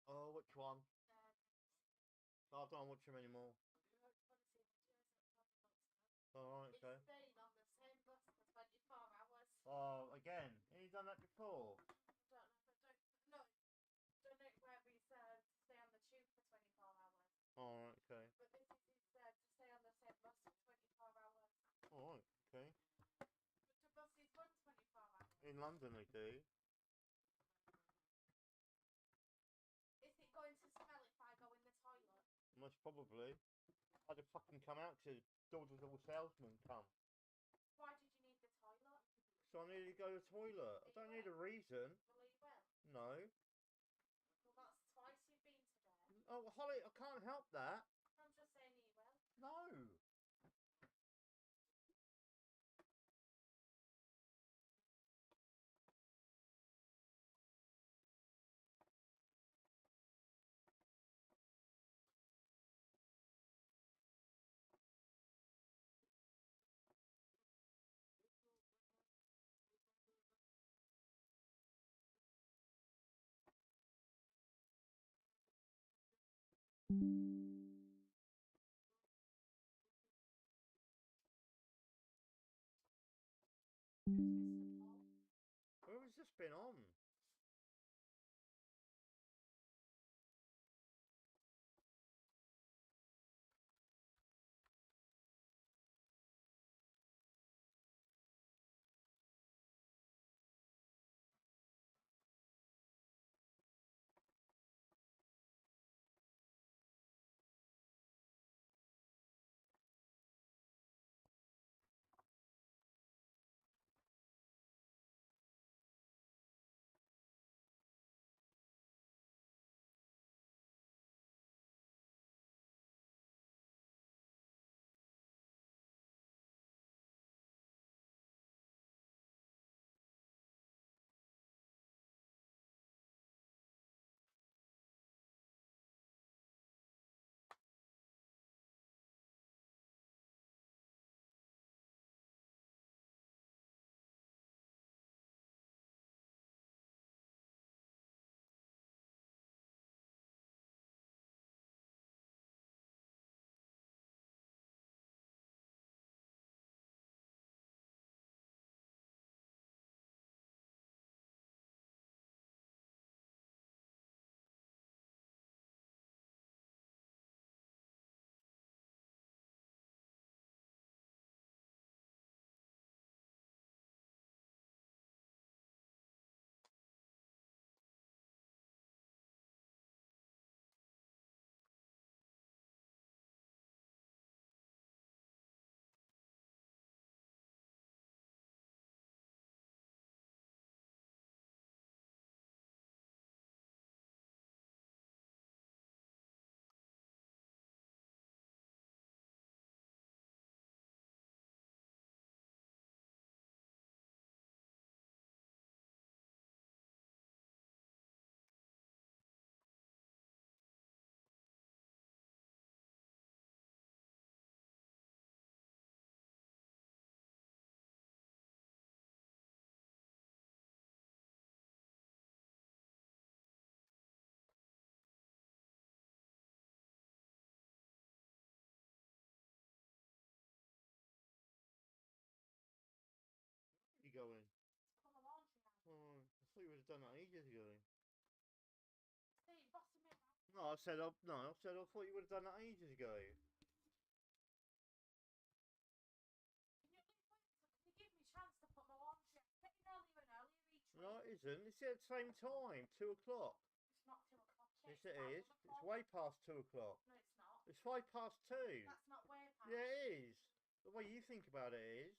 Oh, which one? Oh, I don't watch him anymore. Alright, okay. It's staying on the same bus for 24 hours. Oh, again? Have you done that before? I don't know whether he said to stay on the tube for 24 hours. Alright, okay. But this is he said to stay on the same bus for 24 hours. Alright, okay. But the buses run 24 hours. In London they do. Is it going to smell if I go in the toilet? Most probably. I'd have fucking come out because Doors All Salesman come. Why did you need the toilet? So I need to go to the toilet. I don't need a reason. Well, you will. No. Well, that's twice you've been today. Oh, Holly, I can't help that. I'm just saying you will. No. Who's Mr. Paul? Where has this been on? Where are you going? Pull the laundry out. Oh, I thought you would have done that ages ago. Steve, bossing me around. No, I said I thought you would have done that ages ago. Can you give me a chance to put my laundry out? It's getting earlier and earlier each week. No, it isn't. It's at the same time, 2 o'clock. It's not 2 o'clock Yes, yet. it is. It's It's way past 2 o'clock. No, it's not. It's 5 past 2. That's not way past. Yeah, it is. The way you think about it is.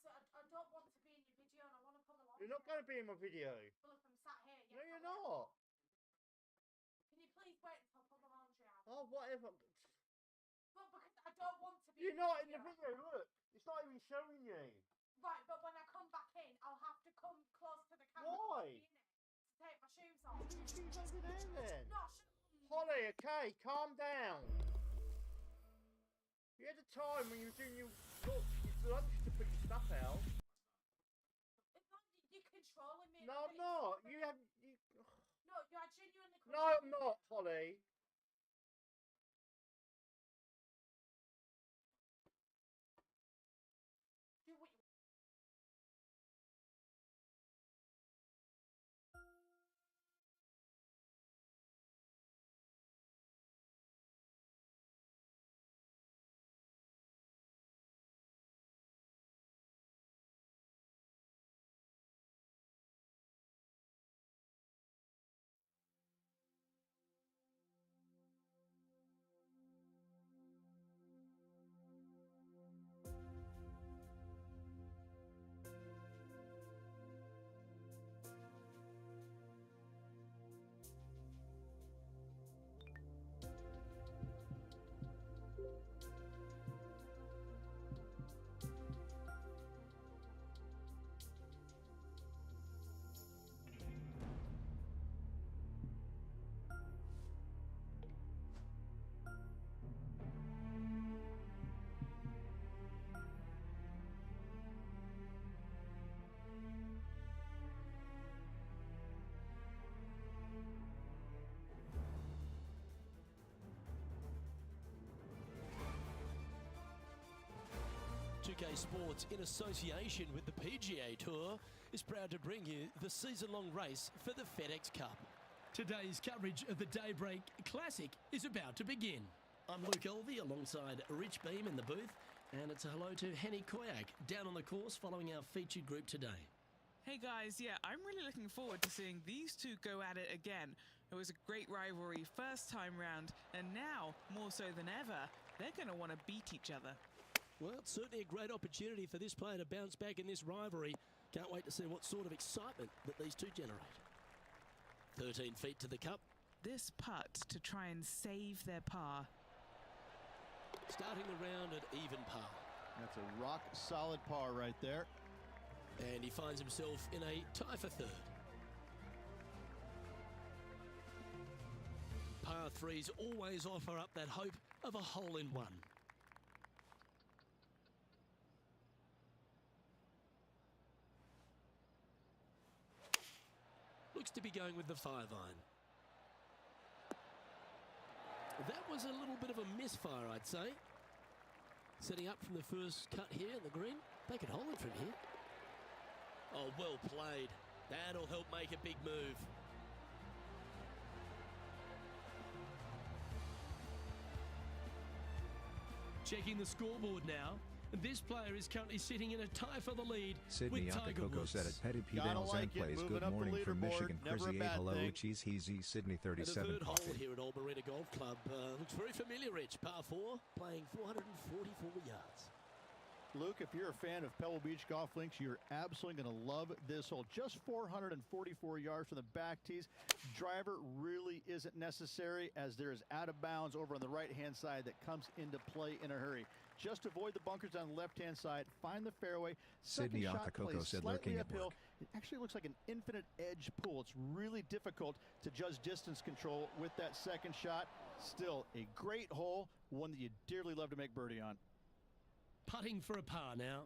Because I don't want to be in your video and I want to put the laundry You're not going to be in my video. Well, if I'm sat here, yes. No, you're not. Can you please wait until I put the laundry out? Oh, whatever. But because I don't want to be You're not in the video, look. It's not even showing you. Right, but when I come back in, I'll have to come close to the camera. Why? To take my shoes off. Put your shoes over there then. No, Holly, okay, calm down. You had a time when you were doing your lunch to put your stuff out. If trolling me. No, I'm not. You have. You... No, you are genuinely. No, I'm not, Holly. Do what you. PGA2K Sports, in association with the PGA Tour, is proud to bring you the season-long race for the FedEx Cup. Today's coverage of the Daybreak Classic is about to begin. I'm Luke Elvey alongside Rich Beam in the booth, and it's a hello to Henny Koyak down on the course following our featured group today. Hey guys, yeah, I'm really looking forward to seeing these two go at it again. It was a great rivalry first time round, and now, more so than ever, they're going to want to beat each other. Well, it's certainly a great opportunity for this player to bounce back in this rivalry. Can't wait to see what sort of excitement that these two generate. 13 feet to the cup. This putt to try and save their par. Starting the round at even par. That's a rock-solid par right there. And he finds himself in a tie for third. Par threes always offer up that hope of a hole-in-one. Looks to be going with the 5-iron. That was a little bit of a misfire, I'd say. Setting up from the first cut here in the green. They could hold it from here. Oh, well played. That'll help make a big move. Checking the scoreboard now. This player is currently sitting in a tie for the lead. Sydney with Tiger Akakoko Woods. said at Petty P. Downs and plays. Good morning from Michigan. Chrissy A. Hello, Cheese Heezy, Sydney And the 37 third hole coffee. here at Old Marina Golf Club looks very familiar, Rich. Par 4, playing 444 yards. Luke, if you're a fan of Pebble Beach Golf Links, you're absolutely going to love this hole. Just 444 yards from the back tees. Driver really isn't necessary, as there is out of bounds over on the right-hand side that comes into play in a hurry. Just avoid the bunkers on the left-hand side. Find the fairway. Sydney Akakoko said lurking at uphill. work. It actually looks like an infinite edge pool. It's really difficult to judge distance control with that second shot. Still a great hole, one that you dearly love to make birdie on. Putting for a par now.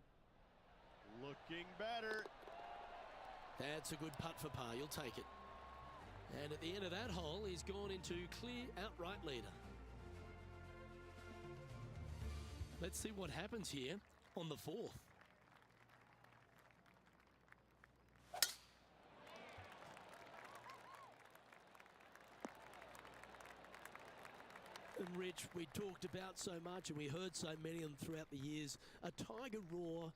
Looking better. That's a good putt for par. You'll take it. And at the end of that hole, he's gone into clear outright leader. Let's see what happens here on the fourth. And Rich, we talked about so much and we heard so many of them throughout the years. A Tiger roar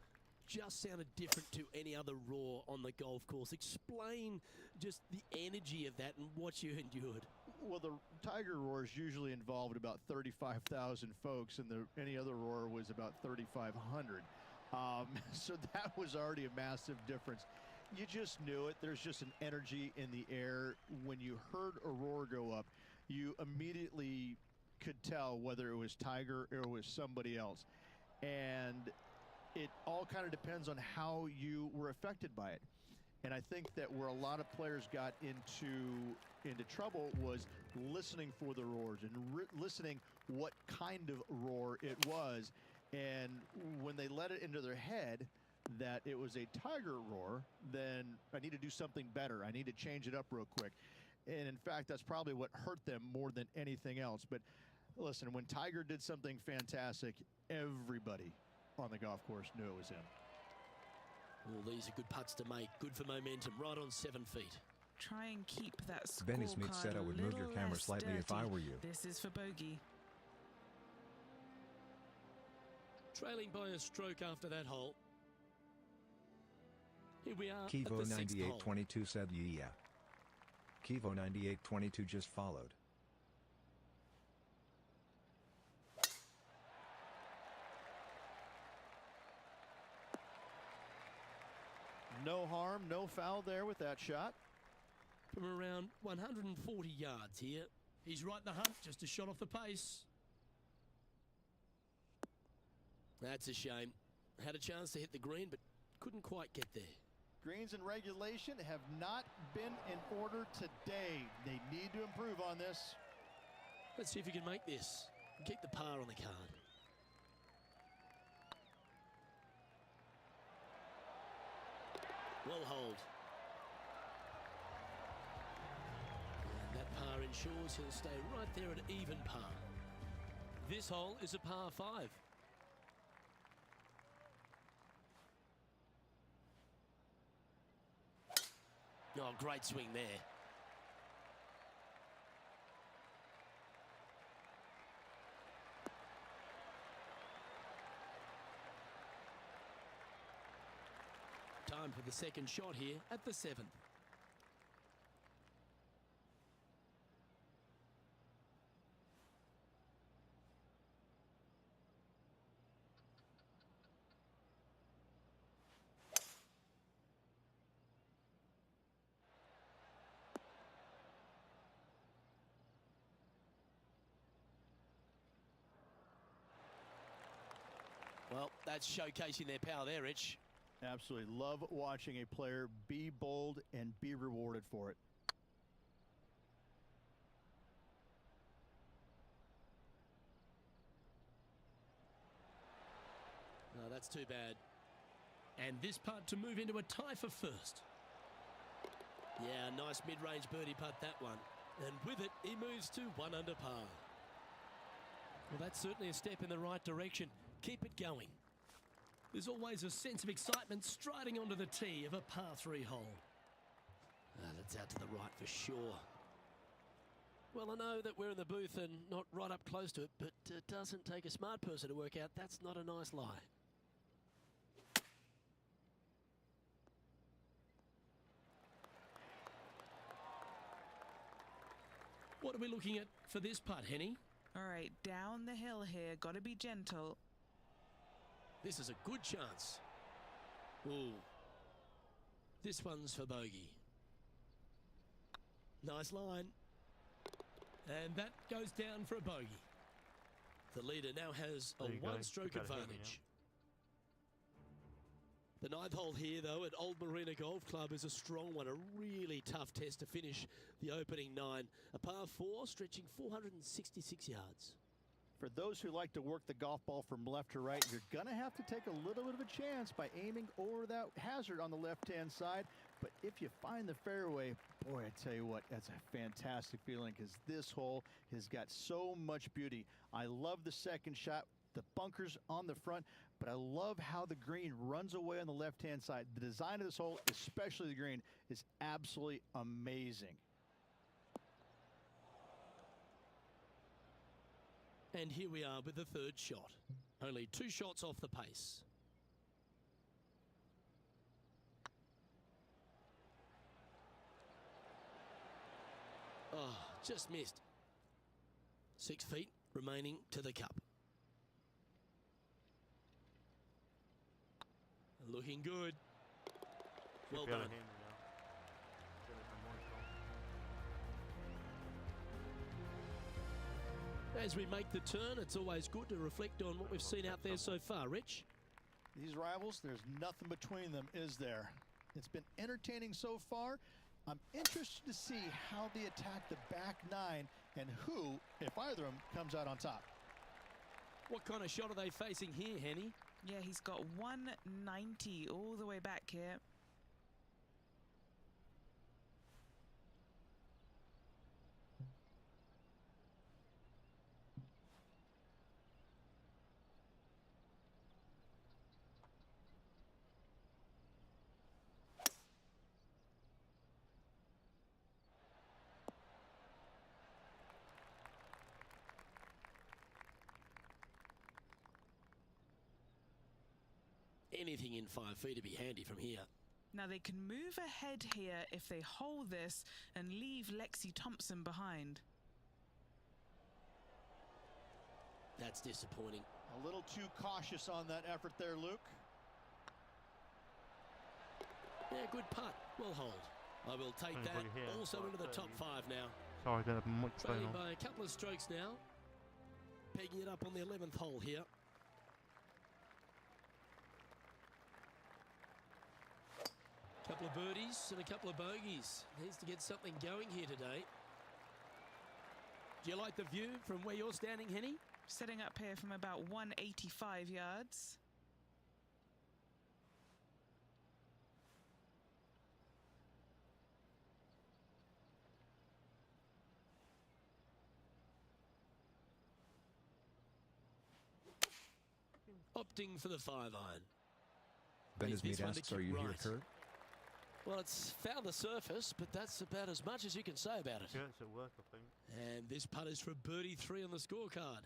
just sounded different to any other roar on the golf course. Explain just the energy of that and what you endured. Well, the Tiger roars usually involved about 35,000 folks, and any other roar was about 3,500. So that was already a massive difference. You just knew it. There's just an energy in the air. When you heard a roar go up, you immediately could tell whether it was Tiger or it was somebody else. And it all kind of depends on how you were affected by it. And I think that where a lot of players got into trouble was listening for the roars and listening what kind of roar it was. And when they let it into their head, that it was a Tiger roar, then I need to do something better. I need to change it up real quick. And in fact, that's probably what hurt them more than anything else. But listen, when Tiger did something fantastic, everybody on the golf course knew it was him. Well, these are good putts to make. Good for momentum, right on 7 feet. Try and keep that scorecard Benny Smith said I would move your camera slightly if I were you. This is for bogey. Trailing by a stroke after that hole. Here we are Kivo at the 6th hole. 9822 said yeah. Kivo 9822 just followed. No harm, no foul there with that shot. From around 140 yards here. He's right in the hunt, just a shot off the pace. That's a shame. Had a chance to hit the green, but couldn't quite get there. Greens in regulation have not been in order today. They need to improve on this. Let's see if you can make this and keep the par on the card. Well hold. And that par ensures he'll stay right there at even par. This hole is a par 5. Oh, great swing there. Time for the second shot here at the 7th. Well, that's showcasing their power there, Rich. Absolutely love watching a player be bold and be rewarded for it. No, that's too bad. And this putt to move into a tie for first. Yeah, nice mid-range birdie putt, that one. And with it, he moves to 1 under par. Well, that's certainly a step in the right direction. Keep it going. There's always a sense of excitement striding onto the tee of a par 3 hole. That's out to the right for sure. Well, I know that we're in the booth and not right up close to it, but it doesn't take a smart person to work out that's not a nice lie. What are we looking at for this putt, Henny? All right, down the hill here. Got to be gentle. This is a good chance. Ooh. This one's for bogey. Nice line. And that goes down for a bogey. The leader now has a one-stroke advantage. The 9th hole here, though, at Old Marina Golf Club is a strong one, a really tough test to finish the opening 9. A par 4 stretching 466 yards. For those who like to work the golf ball from left to right, you're going to have to take a little bit of a chance by aiming over that hazard on the left-hand side. But if you find the fairway, boy, I tell you what, that's a fantastic feeling because this hole has got so much beauty. I love the second shot, the bunkers on the front, but I love how the green runs away on the left-hand side. The design of this hole, especially the green, is absolutely amazing. And here we are with the 3rd shot. Only 2 shots off the pace. Oh, just missed. 6 feet remaining to the cup. Looking good. Well done. As we make the turn, it's always good to reflect on what we've seen out there so far, Rich. These rivals, there's nothing between them, is there? It's been entertaining so far. I'm interested to see how they attack the back 9 and who, if either of them, comes out on top. What kind of shot are they facing here, Henny? Yeah, he's got 190 all the way back here. Anything in 5 feet to be handy from here. Now they can move ahead here if they hold this and leave Lexi Thompson behind. That's disappointing. A little too cautious on that effort there, Luke. Yeah, good putt. Well hold. I will take that also into the top 5 now. Sorry, I don't have much going Trailing on. by a couple of strokes now. Pegging it up on the 11th hole here. Couple of birdies and a couple of bogeys. Needs to get something going here today. Do you like the view from where you're standing, Henny? Setting up here from about 185 yards. Opting for the 5-iron. Ben Needs this Ismead one to asks, are keep you here, right. Kurt? Well, it's found the surface, but that's about as much as you can say about it. Yeah, it's at work, I think. And this putt is for birdie 3 on the scorecard.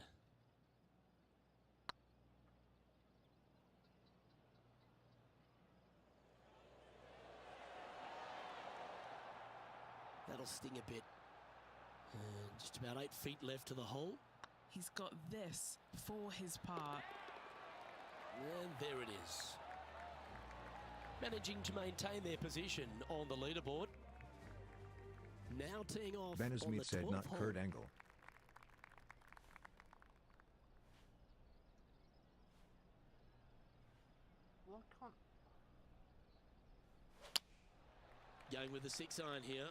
That'll sting a bit. And just about 8 feet left to the hole. He's got this for his par. And there it is. Managing to maintain their position on the leaderboard. Now teeing off Ben on the Ismead said 12th not hole. Kurt Angle. Well, I can't. Going with the 6-iron here.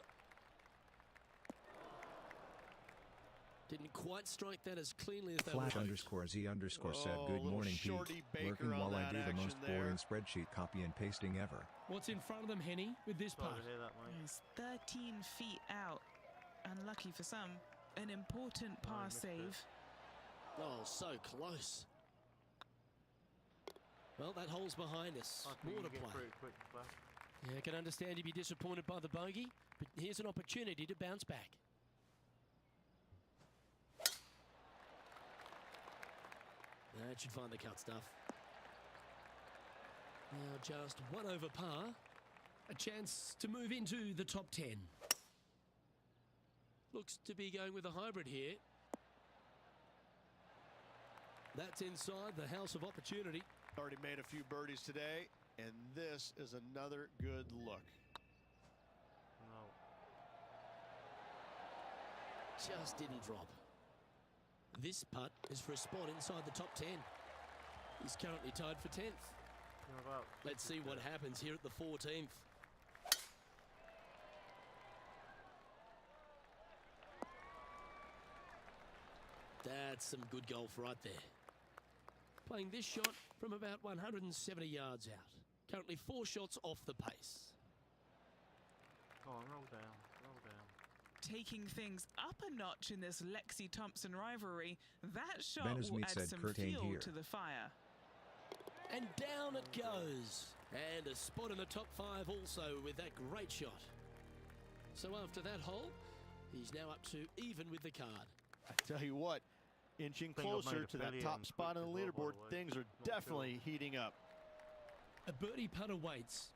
Didn't quite strike that as cleanly as they Flash would. _Z_ said, Oh, good little morning, shorty Pete. Baker Working on while I that do the most action there. boring spreadsheet copy and pasting ever. What's in front of them, Henny, with this Sorry putt? to hear that, mate. He's 13 feet out. Unlucky for some. An important par missed it. save. Oh, so close. Well, that hole's behind us. I think More you to get play. through it quick, Flash. Yeah, I can understand you'd be disappointed by the bogey, but here's an opportunity to bounce back. That should find the cut stuff. Now just 1 over par. A chance to move into the top 10. Looks to be going with a hybrid here. That's inside the house of opportunity. Already made a few birdies today, and this is another good look. No. Just didn't drop. This putt is for a spot inside the top 10. He's currently tied for 10th. You're about Let's see what happens here at the 14th. That's some good golf right there. Playing this shot from about 170 yards out. Currently 4 shots off the pace. Go on, roll down, roll down. Taking things up a notch in this Lexi Thompson rivalry. That shot Ben will Ismead add said some Kurt ain't fuel here. to the fire. And down it goes. And a spot in the top 5 also with that great shot. So after that hole, he's now up to even with the card. I tell you what, inching Think I've made closer a to that failure top on spot on the Twitch as well, leaderboard, by the way. things are Not definitely heating up. A birdie putt awaits.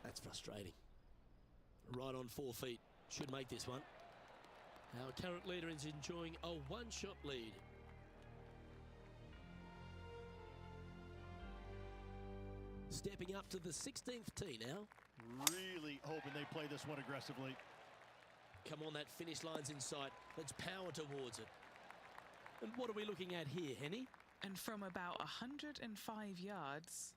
That's frustrating. Right on 4 feet. Should make this one. Our current leader is enjoying a 1-shot lead. Stepping up to the 16th tee now. Really hoping they play this one aggressively. Come on, that finish line's in sight. Let's power towards it. And what are we looking at here, Henny? And from about 105 yards,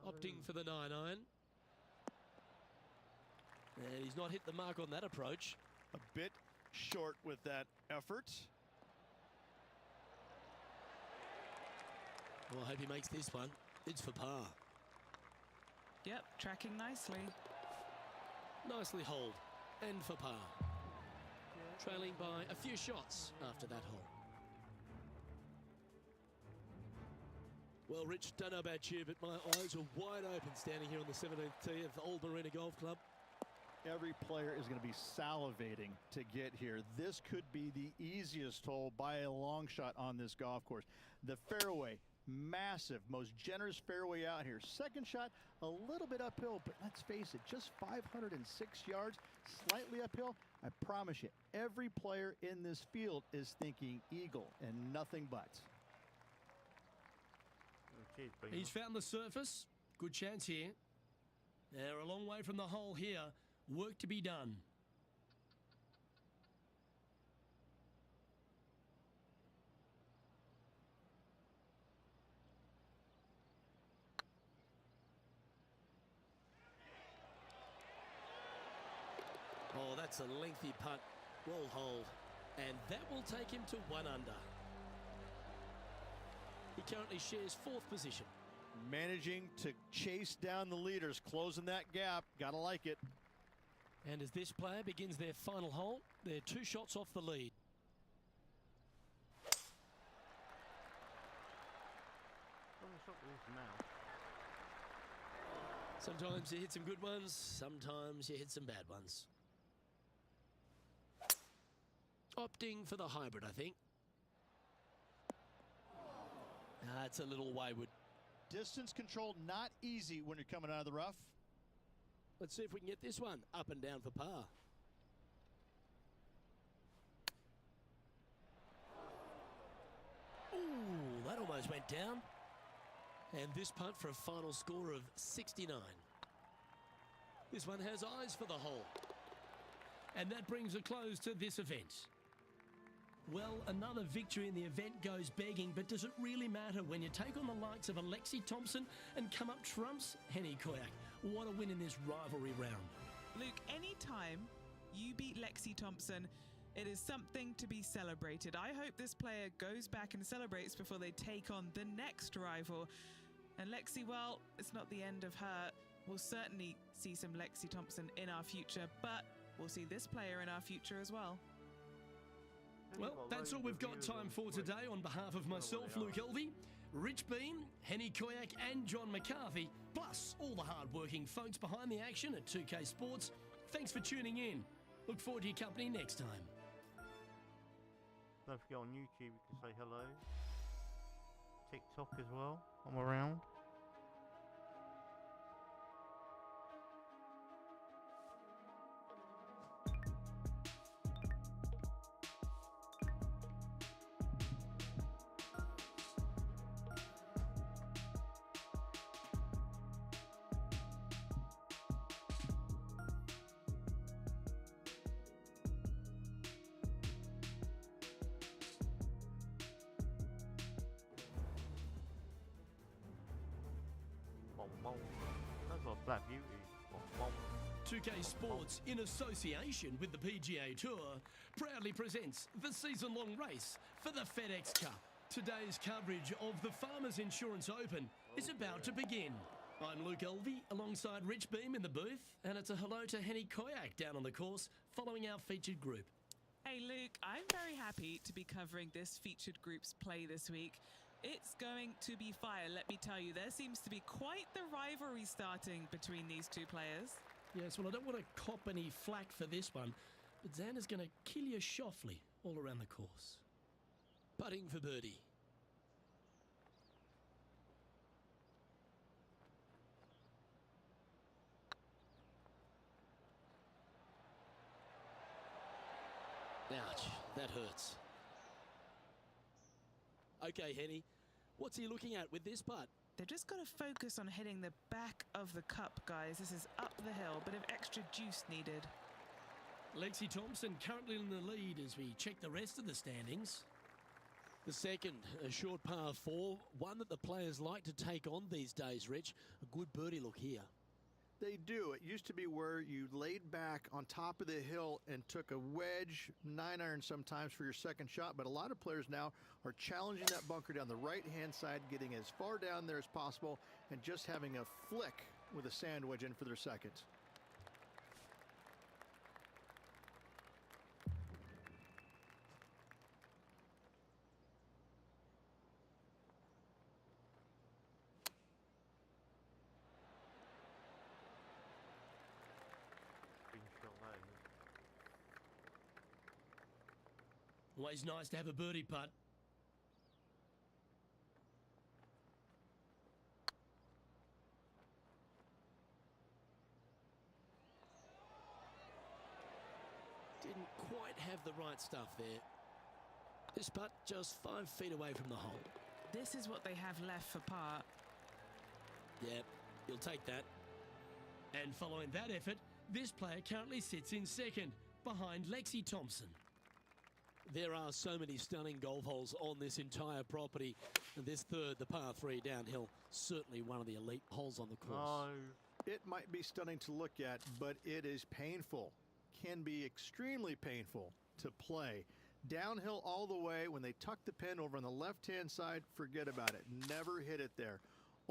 Opting for the 9-iron. And he's not hit the mark on that approach. A bit short with that effort. Well, I hope he makes this one. It's for par. Yep, tracking nicely. Nicely holed and for par. Trailing by a few shots after that hole. Well, Rich, don't know about you, but my eyes are wide open standing here on the 17th tee of the Old Marina Golf Club. Every player is going to be salivating to get here. This could be the easiest hole by a long shot on this golf course. The fairway, massive, most generous fairway out here. Second shot, a little bit uphill, but let's face it, just 506 yards, slightly uphill. I promise you, every player in this field is thinking eagle and nothing but. He's found the surface. Good chance here. They're a long way from the hole here. Work to be done. Oh, that's a lengthy putt. Well holed. And that will take him to 1 under. He currently shares 4th position. Managing to chase down the leaders, closing that gap. Gotta like it. And as this player begins their final hole, they're 2 shots off the lead. Sometimes you hit some good ones, sometimes you hit some bad ones. Opting for the hybrid, I think. It's a little wayward. Distance control not easy when you're coming out of the rough. Let's see if we can get this one up and down for par. Ooh, that almost went down. And this putt for a final score of 69. This one has eyes for the hole. And that brings a close to this event. Well, another victory in the event goes begging, but does it really matter when you take on the likes of Alexi Thompson and come up trumps Henny Koyak? What a win in this rivalry round. Luke, anytime you beat Lexi Thompson, it is something to be celebrated. I hope this player goes back and celebrates before they take on the next rival. And Lexi, well, it's not the end of her. We'll certainly see some Lexi Thompson in our future, but we'll see this player in our future as well. Well, that's all we've got time for today. On behalf of myself, Luke Elvey, Rich Beam, Henny Koyak and John McCarthy, plus all the hard-working folks behind the action at 2K Sports, thanks for tuning in. Look forward to your company next time. Don't forget on YouTube, you can say hello. TikTok as well, I'm around. That's like Black Beauty. 2K Sports, in association with the PGA Tour, proudly presents the season-long race for the FedEx Cup. Today's coverage of the Farmers Insurance Open is about to begin. I'm Luke Elvey, alongside Rich Beam in the booth, and it's a hello to Henny Koyak down on the course, following our featured group. Hey Luke, I'm very happy to be covering this featured group's play this week. It's going to be fire, let me tell you. There seems to be quite the rivalry starting between these two players. Yes, well, I don't want to cop any flack for this one, but Xander's going to kill you softly all around the course. Putting for birdie. Ouch, that hurts. Okay, Henny, what's he looking at with this putt? They've just got to focus on hitting the back of the cup, guys. This is up the hill, bit of extra juice needed. Lexi Thompson currently in the lead as we check the rest of the standings. The second, a short par 4, one that the players like to take on these days, Rich. A good birdie look here. They do. It used to be where you laid back on top of the hill and took a wedge, 9-iron sometimes for your second shot, but a lot of players now are challenging that bunker down the right-hand side, getting as far down there as possible, and just having a flick with a sand wedge in for their second. Always nice to have a birdie putt. Didn't quite have the right stuff there. This putt just 5 feet away from the hole. This is what they have left for par. Yep, you'll take that. And following that effort, this player currently sits in second, behind Lexi Thompson. There are so many stunning golf holes on this entire property. And this third, the par 3 downhill, certainly one of the elite holes on the course. Oh. It might be stunning to look at, but it is painful. Can be extremely painful to play. Downhill all the way. When they tuck the pin over on the left-hand side, forget about it. Never hit it there.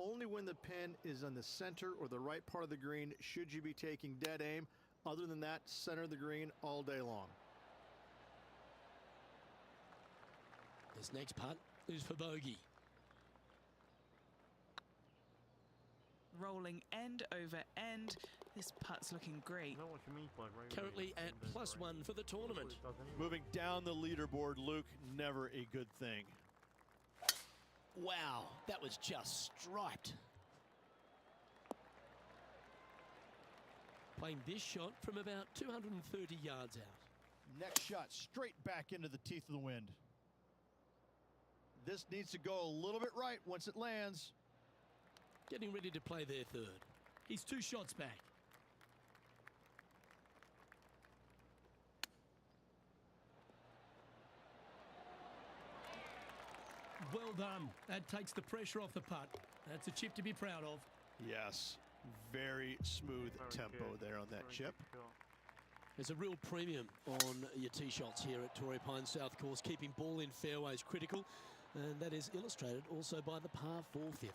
Only when the pin is on the center or the right part of the green should you be taking dead aim. Other than that, center of the green all day long. This next putt is for bogey. Rolling end over end. This putt's looking great. I know what you mean by rain. Currently at +1 for the tournament. Moving down the leaderboard, Luke, never a good thing. Wow, that was just striped. Playing this shot from about 230 yards out. Next shot straight back into the teeth of the wind. This needs to go a little bit right once it lands. Getting ready to play their third. He's 2 shots back. Well done. That takes the pressure off the putt. That's a chip to be proud of. Yes, very smooth tempo there on that chip. There's a real premium on your tee shots here at Torrey Pines South Course. Keeping ball in fairways critical. And that is illustrated also by the par 4 fifth.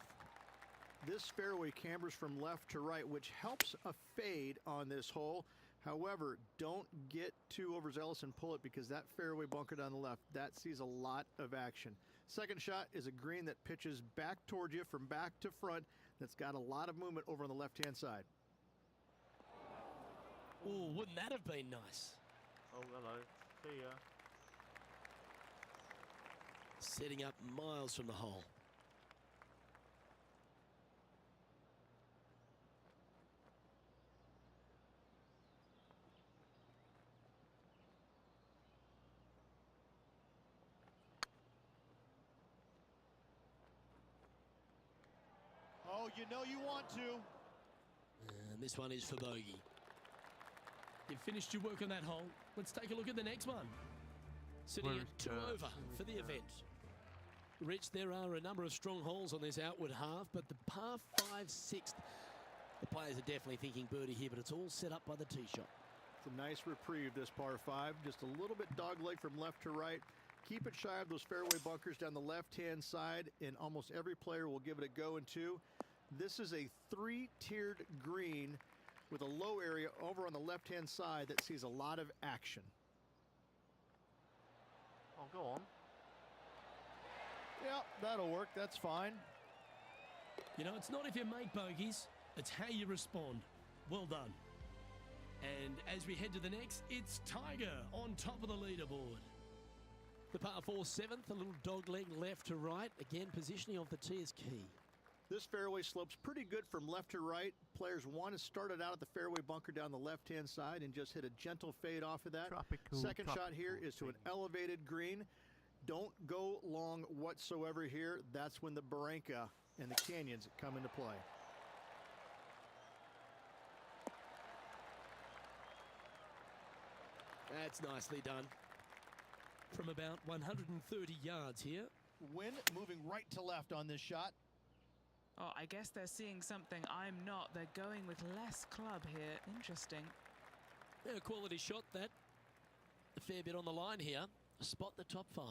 This fairway cambers from left to right, which helps a fade on this hole. However, don't get too overzealous and pull it, because that fairway bunker down the left, that sees a lot of action. Second shot is a green that pitches back towards you from back to front. That's got a lot of movement over on the left-hand side. Oh, wouldn't that have been nice? Oh, hello. See ya. Setting up miles from the hole. Oh, you know you want to. And this one is for bogey. You've finished your work on that hole. Let's take a look at the next one. Sitting at 2 over for the event. Rich, there are a number of strong holes on this outward half, but the par 5 6th, the players are definitely thinking birdie here, but it's all set up by the tee shot. It's a nice reprieve, this par 5. Just a little bit dogleg from left to right. Keep it shy of those fairway bunkers down the left-hand side, and almost every player will give it a go in 2. This is a 3-tiered green with a low area over on the left-hand side that sees a lot of action. Oh, go on. Yeah, that'll work. That's fine. You know, it's not if you make bogeys, it's how you respond. Well done. And as we head to the next, it's Tiger on top of the leaderboard. The par 4 7th, a little dog leg left to right. Again, positioning of the tee is key. This fairway slopes pretty good from left to right. Players want to start it out at the fairway bunker down the left-hand side and just hit a gentle fade off of that. Second shot here is to an elevated green. Don't go long whatsoever here. That's when the barranca and the canyons come into play. That's nicely done. From about 130 yards here. Wind moving right to left on this shot. Oh, I guess they're seeing something I'm not. They're going with less club here. Interesting. Yeah, quality shot that. A fair bit on the line here. Spot the top 5.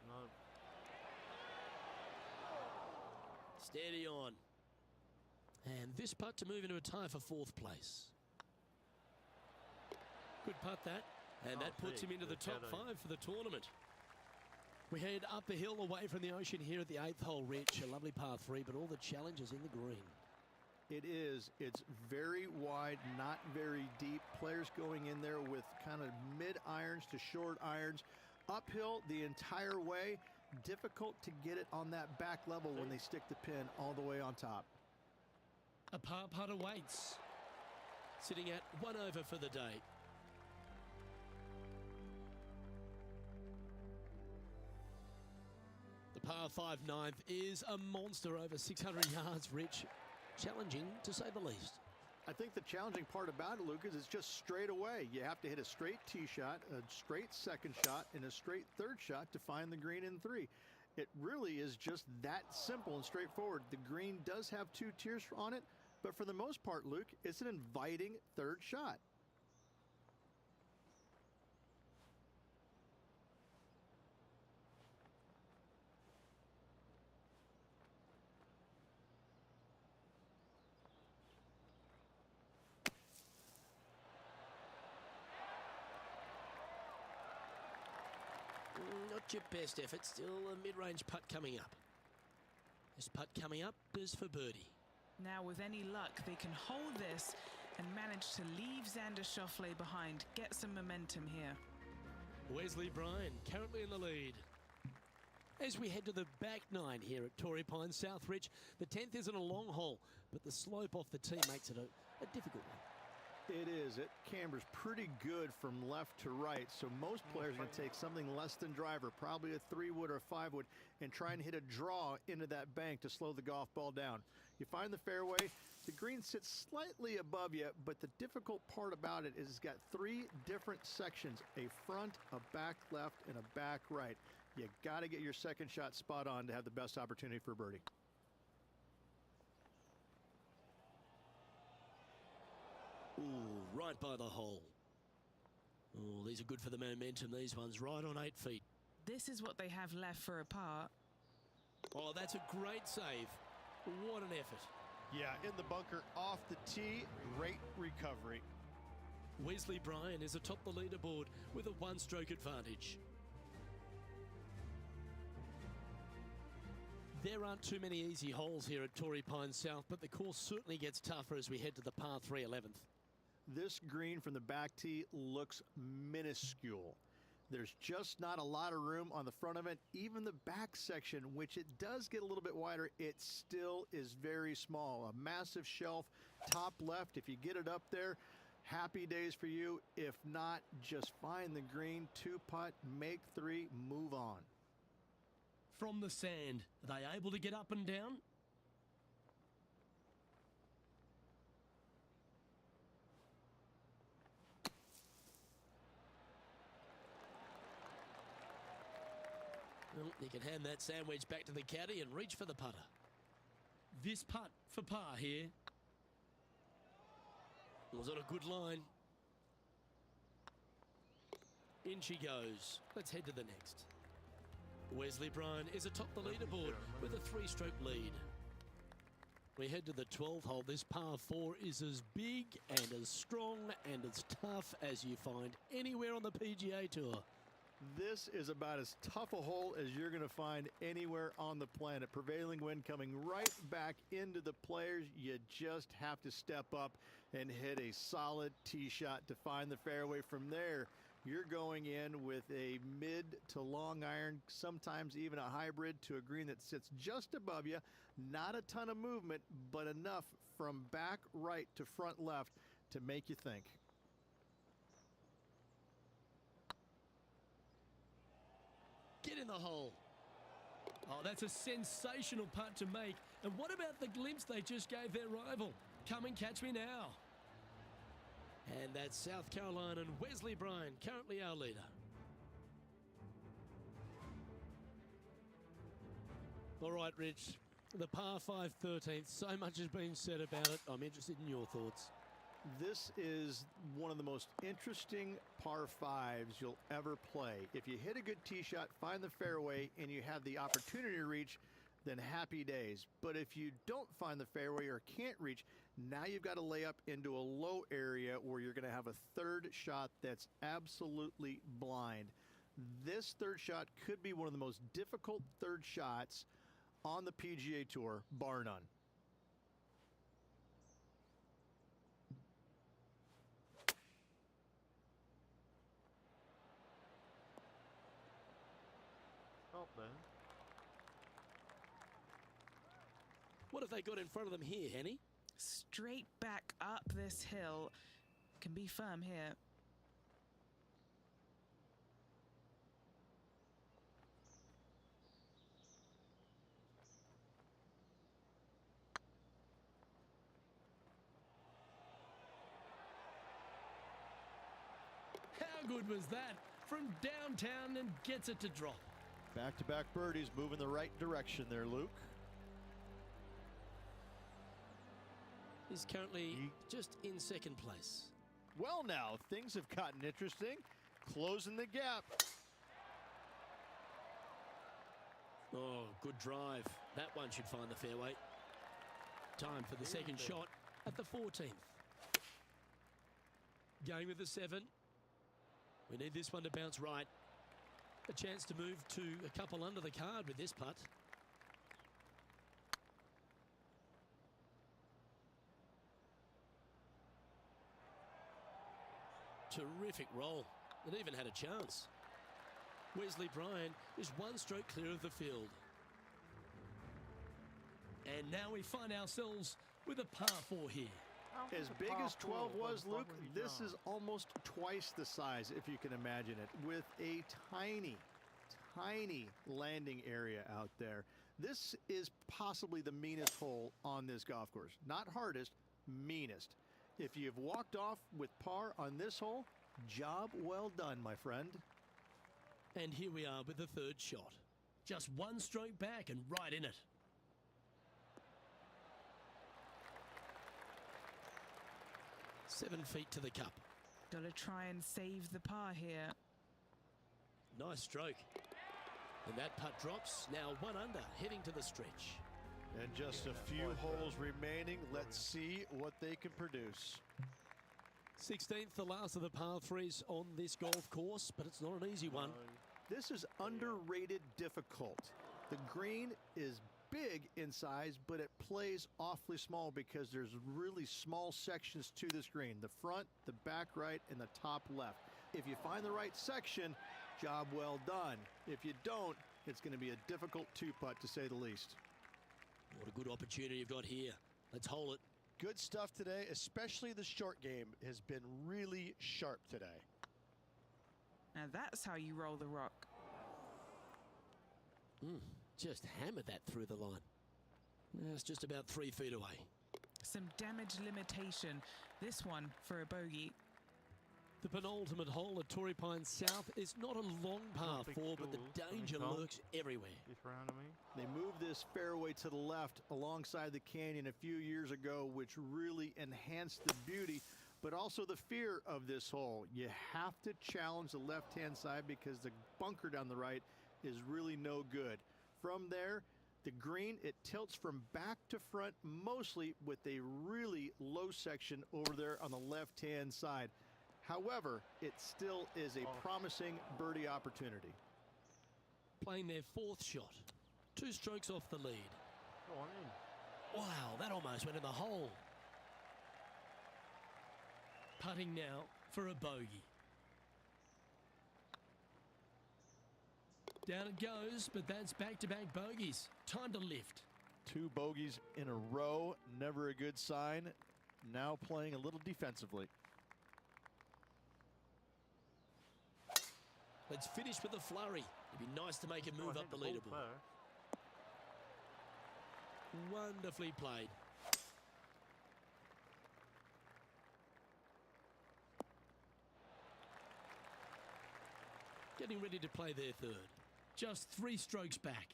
No. Steady on. And this putt to move into a tie for 4th place. Good putt that. And that puts him into the top 5 for the tournament. We head up the hill away from the ocean here at the 8th hole, Rich. A lovely par 3, but all the challenges in the green. It is. It's very wide, not very deep. Players going in there with kind of mid-irons to short irons. Uphill the entire way. Difficult to get it on that back level when they stick the pin all the way on top. A par putt awaits. Sitting at 1 over for the day. The par 5 9th is a monster over 600 yards, Rich. Challenging, to say the least. I think the challenging part about it, Lucas, is just straight away. You have to hit a straight tee shot, a straight second shot, and a straight third shot to find the green in 3. It really is just that simple and straightforward. The green does have 2 tiers on it, but for the most part, Luke, it's an inviting third shot. Not your best effort, still a mid-range putt coming up. This putt coming up is for birdie. Now, with any luck, they can hold this and manage to leave Xander Schauffele behind. Get some momentum here. Wesley Bryan currently in the lead. As we head to the back 9 here at Torrey Pines South Ridge, the 10th isn't a long hole, but the slope off the tee makes it a difficult one. It is. It cambers pretty good from left to right, so most players are going to take something less than driver, probably a 3-wood or a 5-wood, and try and hit a draw into that bank to slow the golf ball down. You find the fairway, the green sits slightly above you, but the difficult part about it is it's got 3 different sections, a front, a back left, and a back right. You got to get your second shot spot on to have the best opportunity for birdie. Ooh, right by the hole. Oh, these are good for the momentum, these ones, right on 8 feet. This is what they have left for a par. Oh, that's a great save. What an effort. Yeah, in the bunker, off the tee, great recovery. Wesley Bryan is atop the leaderboard with a 1-stroke advantage. There aren't too many easy holes here at Torrey Pines South, but the course certainly gets tougher as we head to the par 3 11th. This green from the back tee looks minuscule. There's just not a lot of room on the front of it. Even the back section, which it does get a little bit wider, it still is very small. A massive shelf, top left. If you get it up there, happy days for you. If not, just find the green, 2-putt, make 3, move on. From the sand, are they able to get up and down? Well, you can hand that sandwich back to the caddy and reach for the putter. This putt for par here. Was on a good line. In she goes. Let's head to the next. Wesley Bryan is atop the leaderboard with a 3-stroke lead. We head to the 12th hole. This par 4 is as big and as strong and as tough as you find anywhere on the PGA Tour. This is about as tough a hole as you're going to find anywhere on the planet. Prevailing wind coming right back into the players. You just have to step up and hit a solid tee shot to find the fairway. From there, you're going in with a mid to long iron, sometimes even a hybrid, to a green that sits just above you. Not a ton of movement, but enough from back right to front left to make you think. Get in the hole. Oh, that's a sensational putt to make. And what about the glimpse they just gave their rival? Come and catch me now. And that's South Carolina and Wesley Bryan, currently our leader. All right, Rich. The par 5 13th. So much has been said about it. I'm interested in your thoughts. This is one of the most interesting par 5s you'll ever play. If you hit a good tee shot, find the fairway, and you have the opportunity to reach, then happy days. But if you don't find the fairway or can't reach, now you've got to lay up into a low area where you're going to have a third shot that's absolutely blind. This third shot could be one of the most difficult third shots on the PGA Tour, bar none. Stop then. What have they got in front of them here, Henny? Straight back up this hill. Can be firm here. How good was that? From downtown and gets it to drop. Back-to-back birdies, moving the right direction there, Luke. He's currently just in second place. Well, now, things have gotten interesting. Closing the gap. Oh, good drive. That one should find the fairway. Time for the second shot at the 14th. Going with the 7. We need this one to bounce right. A chance to move to a couple under the card with this putt. Terrific roll. It even had a chance. Wesley Bryan is one stroke clear of the field. And now we find ourselves with a par 4 here. As big as 12 was, Luke, this is almost twice the size, if you can imagine it, with a tiny, tiny landing area out there. This is possibly the meanest hole on this golf course. Not hardest, meanest. If you've walked off with par on this hole, job well done, my friend. And here we are with the third shot. Just one stroke back and right in it. Seven feet to the cup. Gotta try and save the par here. Nice stroke. And that putt drops. Now one under, heading to the stretch. And just a few holes remaining. Let's see what they can produce. 16th, the last of the par 3s on this golf course, but it's not an easy one. This is underrated difficult. The green is big in size, but it plays awfully small because there's really small sections to this green. The front, the back right, and the top left. If you find the right section, job well done. If you don't, it's going to be a difficult two-putt to say the least. What a good opportunity you've got here. Let's hold it. Good stuff today, especially the short game has been really sharp today. Now that's how you roll the rock. Just hammered that through the line. It's just about 3 feet away. Some damage limitation. This one for a bogey. The penultimate hole at Torrey Pines South is not a long par 4, but the danger lurks everywhere. They moved this fairway to the left alongside the canyon a few years ago, which really enhanced the beauty, but also the fear of this hole. You have to challenge the left-hand side because the bunker down the right is really no good. From there, the green, it tilts from back to front mostly with a really low section over there on the left-hand side. However, it still is a promising birdie opportunity. Playing their 4th shot. 2 strokes off the lead. Go on in. Wow, that almost went in the hole. Putting now for a bogey. Down it goes, but that's back-to-back bogeys. Time to lift. 2 bogeys in a row, never a good sign. Now playing a little defensively. Let's finish with a flurry. It'd be nice to make a move up the leaderboard. Wonderfully played. Getting ready to play their third. Just 3 strokes back.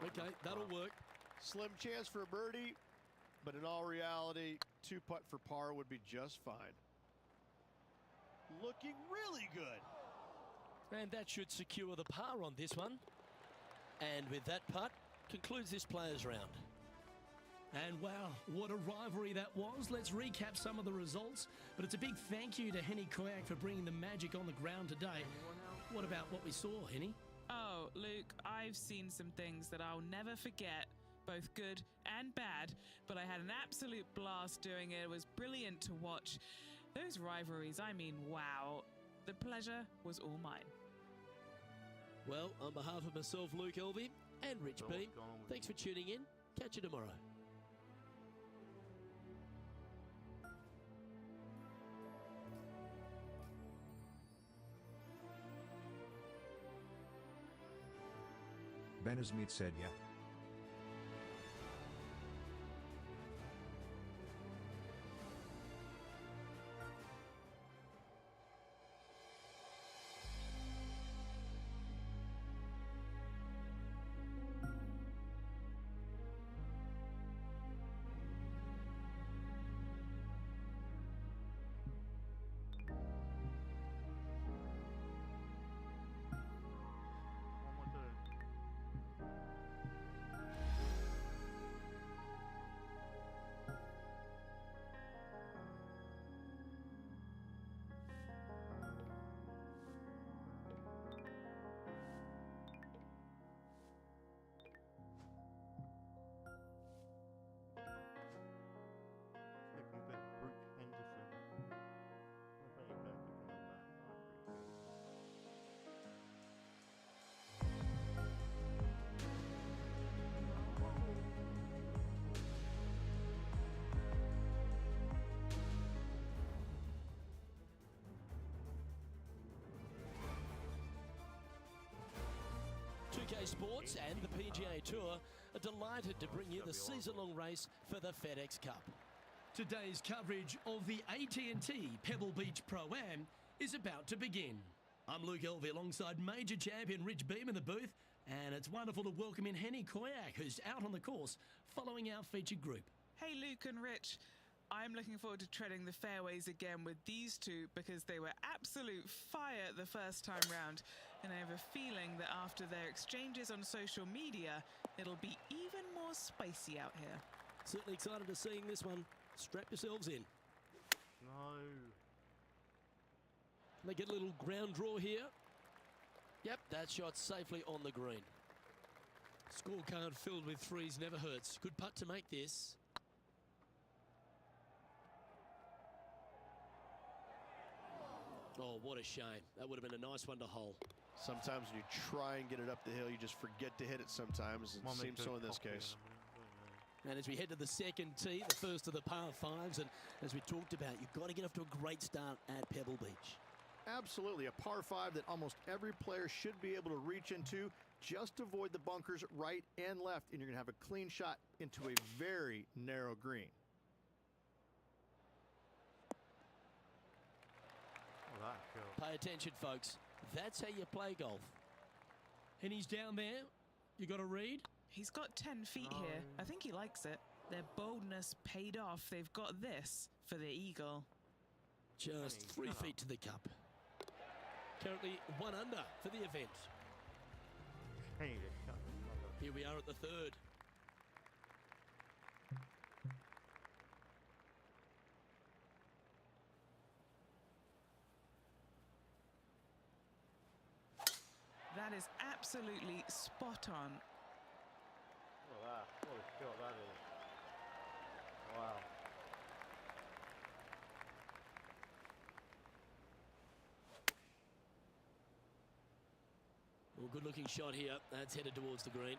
Okay, that'll work. Slim chance for a birdie, but in all reality, 2-putt for par would be just fine. Looking really good. And that should secure the par on this one. And with that putt, concludes this players round. And wow, what a rivalry that was. Let's recap some of the results. But it's a big thank you to Henny Koyak for bringing the magic on the ground today. What about what we saw, Henny? Oh, Luke, I've seen some things that I'll never forget, both good and bad, but I had an absolute blast doing it. It was brilliant to watch. Those rivalries, I mean, wow. The pleasure was all mine. Well, on behalf of myself, Luke Elvey, and Rich Beam, thanks for tuning in. Catch you tomorrow. Benazmeet said yeah. PGA2K Sports and the PGA Tour are delighted to bring you the season-long race for the FedEx Cup. Today's coverage of the AT&T Pebble Beach Pro-Am is about to begin. I'm Luke Elvey alongside major champion Rich Beam in the booth, and it's wonderful to welcome in Henny Koyak, who's out on the course following our featured group. Hey, Luke and Rich. I'm looking forward to treading the fairways again with these two because they were absolute fire the first time round. And I have a feeling that after their exchanges on social media, it'll be even more spicy out here. Certainly excited to seeing this one. Strap yourselves in. No. They get a little ground draw here. Yep, that shot safely on the green. Scorecard filled with threes never hurts. Good putt to make this. Oh, what a shame. That would have been a nice one to hole. Sometimes when you try and get it up the hill, you just forget to hit it sometimes. It seems so in this case. And as we head to the second tee, the first of the par fives, and as we talked about, you've got to get off to a great start at Pebble Beach. Absolutely, a par 5 that almost every player should be able to reach into. Just avoid the bunkers right and left, and you're going to have a clean shot into a very narrow green. Pay attention, folks. That's how you play golf. And he's down there. You got to read? He's got 10 feet here. I think he likes it. Their boldness paid off. They've got this for the eagle. Just 3 feet to the cup. Currently 1 under for the event. Here we are at the third. That is absolutely spot on. Look at that. What a shot that is. Wow. Well, good looking shot here. That's headed towards the green.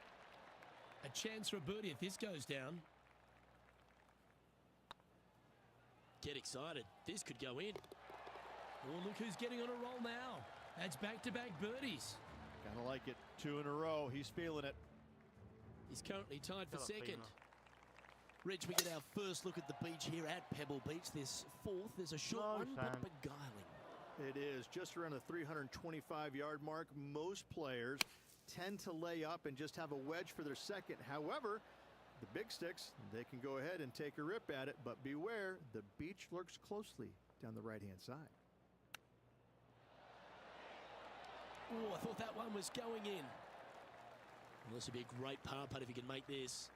A chance for a birdie if this goes down. Get excited. This could go in. Oh, look who's getting on a roll now. That's back-to-back birdies. Kind of like it. 2 in a row. He's feeling it. He's currently tied for second. Rich, we get our first look at the beach here at Pebble Beach. This fourth, there's a short one, but beguiling. It is just around the 325-yard mark. Most players tend to lay up and just have a wedge for their second. However, the big sticks, they can go ahead and take a rip at it, but beware, the beach lurks closely down the right-hand side. Oh, I thought that one was going in. Well, this would be a great par putt if he can make this.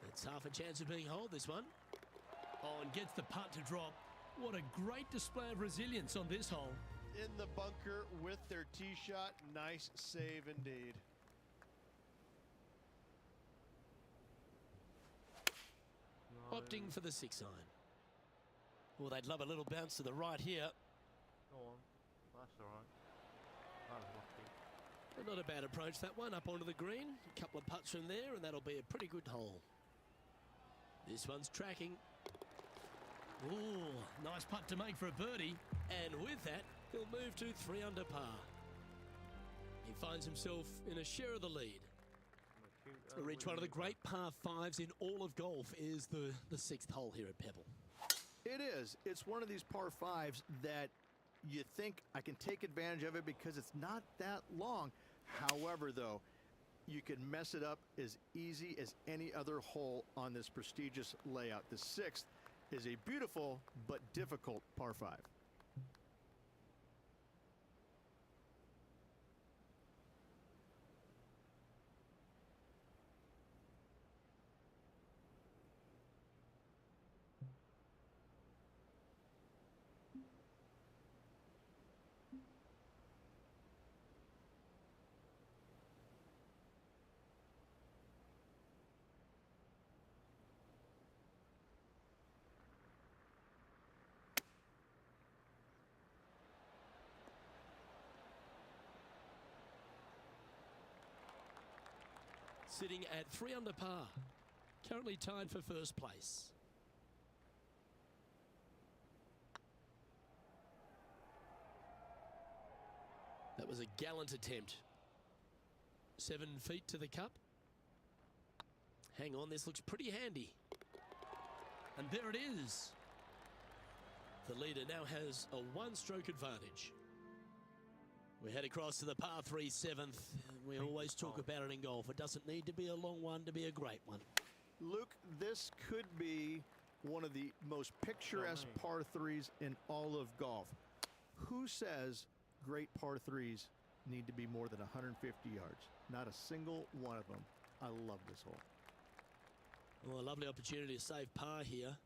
It's half a chance of being holed, this one. Oh, and gets the putt to drop. What a great display of resilience on this hole. In the bunker with their tee shot. Nice save indeed. Opting for the 6-iron. Well, they'd love a little bounce to the right here. Go on. That's all right. That was lucky. But not a bad approach, that one, up onto the green. A couple of putts from there, and that'll be a pretty good hole. This one's tracking. Oh, nice putt to make for a birdie. And with that, he'll move to 3 under par. He finds himself in a share of the lead. Rich, one of the great par 5s in all of golf is the 6th hole here at Pebble. It is. It's one of these par 5s that you think I can take advantage of it because it's not that long. However, though, you can mess it up as easy as any other hole on this prestigious layout. The 6th is a beautiful but difficult par 5. Sitting at 3 under par. Currently tied for first place. That was a gallant attempt. 7 feet to the cup. Hang on, this looks pretty handy. And there it is. The leader now has a 1-stroke advantage. We head across to the par 3 7th. We always talk about it in golf. It doesn't need to be a long one to be a great one. Luke, this could be one of the most picturesque par 3s in all of golf. Who says great par 3s need to be more than 150 yards? Not a single one of them. I love this hole. Well, a lovely opportunity to save par here.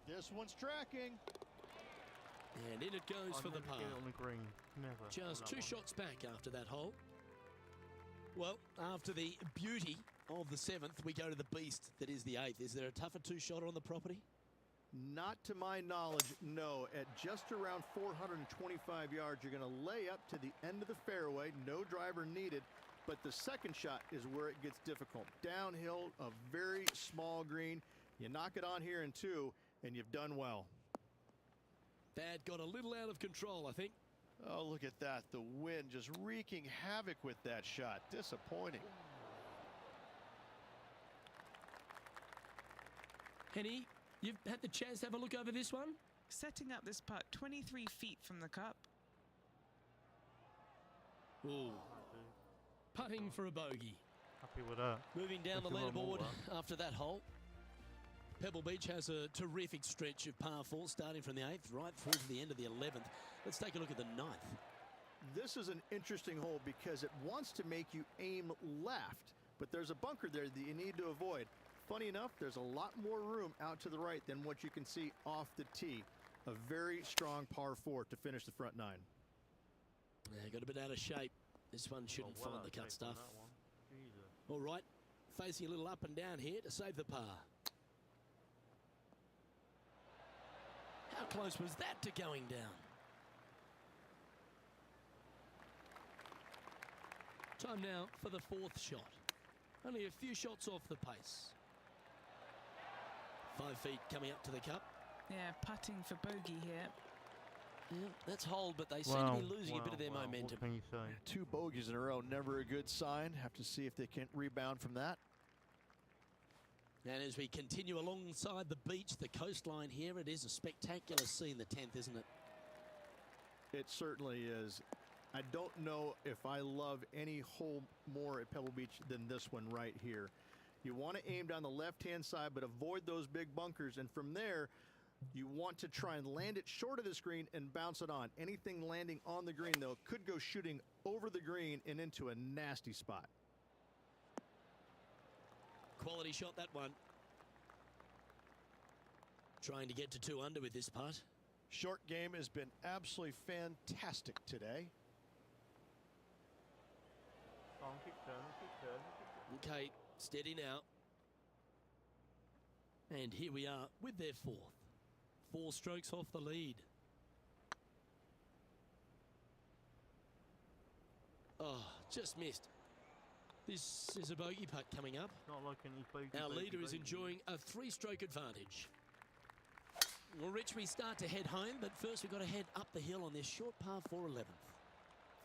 This one's tracking. And in it goes for the par. On the green. Never. Just 2 shots back after that hole. Well, after the beauty of the 7th, we go to the beast that is the 8th. Is there a tougher 2-shotter on the property? Not to my knowledge, no. At just around 425 yards, you're going to lay up to the end of the fairway. No driver needed. But the second shot is where it gets difficult. Downhill, a very small green. You knock it on here in 2, and you've done well. That got a little out of control, I think. Oh, look at that. The wind just wreaking havoc with that shot. Disappointing. Henny, you've had the chance to have a look over this one? Setting up this putt 23 feet from the cup. Ooh. Putting for a bogey. Happy with that. Moving down the Let's do one more, leaderboard after that hole. Pebble Beach has a terrific stretch of par 4 starting from the 8th right through to the end of the 11th. Let's take a look at the 9th. This is an interesting hole because it wants to make you aim left, but there's a bunker there that you need to avoid. Funny enough, there's a lot more room out to the right than what you can see off the tee. A very strong par 4 to finish the front 9. Yeah, got a bit out of shape. This one shouldn't find the cut stuff. All right, facing a little up and down here to save the par. How close was that to going down? Time now for the 4th shot. Only a few shots off the pace. 5 feet coming up to the cup. Yeah, putting for bogey here. Yeah, that's hold, but they seem to be losing a bit of their momentum. What can you say? 2 bogeys in a row, never a good sign. Have to see if they can rebound from that. And as we continue alongside the beach, the coastline here, it is a spectacular scene, the 10th, isn't it? It certainly is. I don't know if I love any hole more at Pebble Beach than this one right here. You want to aim down the left-hand side, but avoid those big bunkers. And from there, you want to try and land it short of the green and bounce it on. Anything landing on the green, though, could go shooting over the green and into a nasty spot. Quality shot, that one. Trying to get to 2 under with this putt. Short game has been absolutely fantastic today. Keep turning, keep turning, keep turning. Okay, steady now. And here we are with their 4th. 4 strokes off the lead. Oh, just missed. This is a bogey putt coming up. Not like any bogey. Our leader is enjoying a 3-stroke advantage. Well, Rich, we start to head home, but first we've got to head up the hill on this short par 4 11th.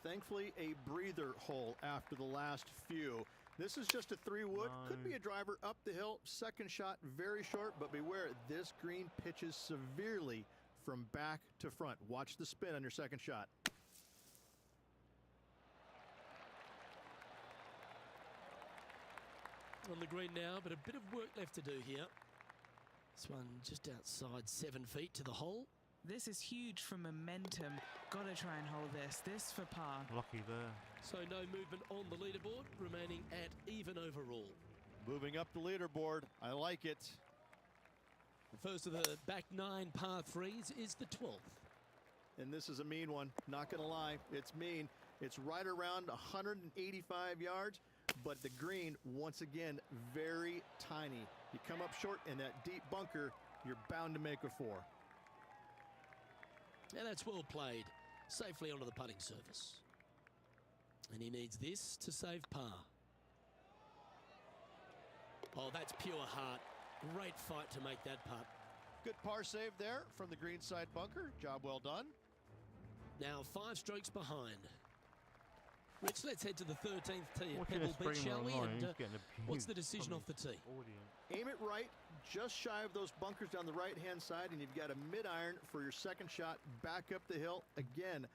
Thankfully, a breather hole after the last few. This is just a 3-wood. Could be a driver up the hill. Second shot, very short, but beware, this green pitches severely from back to front. Watch the spin on your second shot. On the green now, but a bit of work left to do here. This one just outside 7 feet to the hole. This is huge for momentum. Got to try and hold this. This for par. Lucky there. So no movement on the leaderboard, remaining at even overall. Moving up the leaderboard. I like it. The first of the back 9 par 3s is the 12th. And this is a mean one. Not going to lie. It's mean. It's right around 185 yards. But the green, once again, very tiny. You come up short in that deep bunker, you're bound to make a 4. Yeah, that's well played. Safely onto the putting surface. And he needs this to save par. Oh, that's pure heart. Great fight to make that putt. Good par save there from the greenside bunker. Job well done. Now 5 strokes behind. Rich, let's head to the 13th tee at Watching Pebble this Beach, shall we? online, And what's the decision off the tee? Aim it right, just shy of those bunkers down the right-hand side, and you've got a mid-iron for your second shot back up the hill. Again,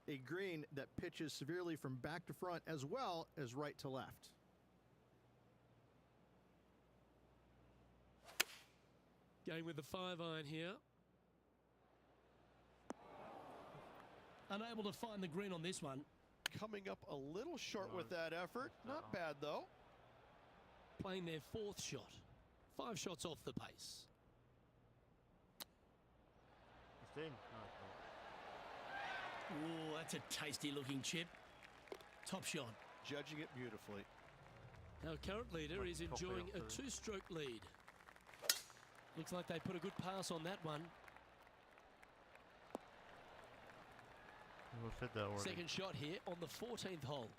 a green that pitches severely from back to front as well as right to left. Going with the 5-iron here. Unable to find the green on this one. Coming up a little short with that effort. Not bad, though. Playing their 4th shot. 5 shots off the pace. It's in. Oh, that's a tasty looking chip. Top shot. Judging it beautifully. Our current leader is enjoying a 2-stroke lead. Looks like they put a good pass on that one. We've said that already. Second shot here on the 14th hole.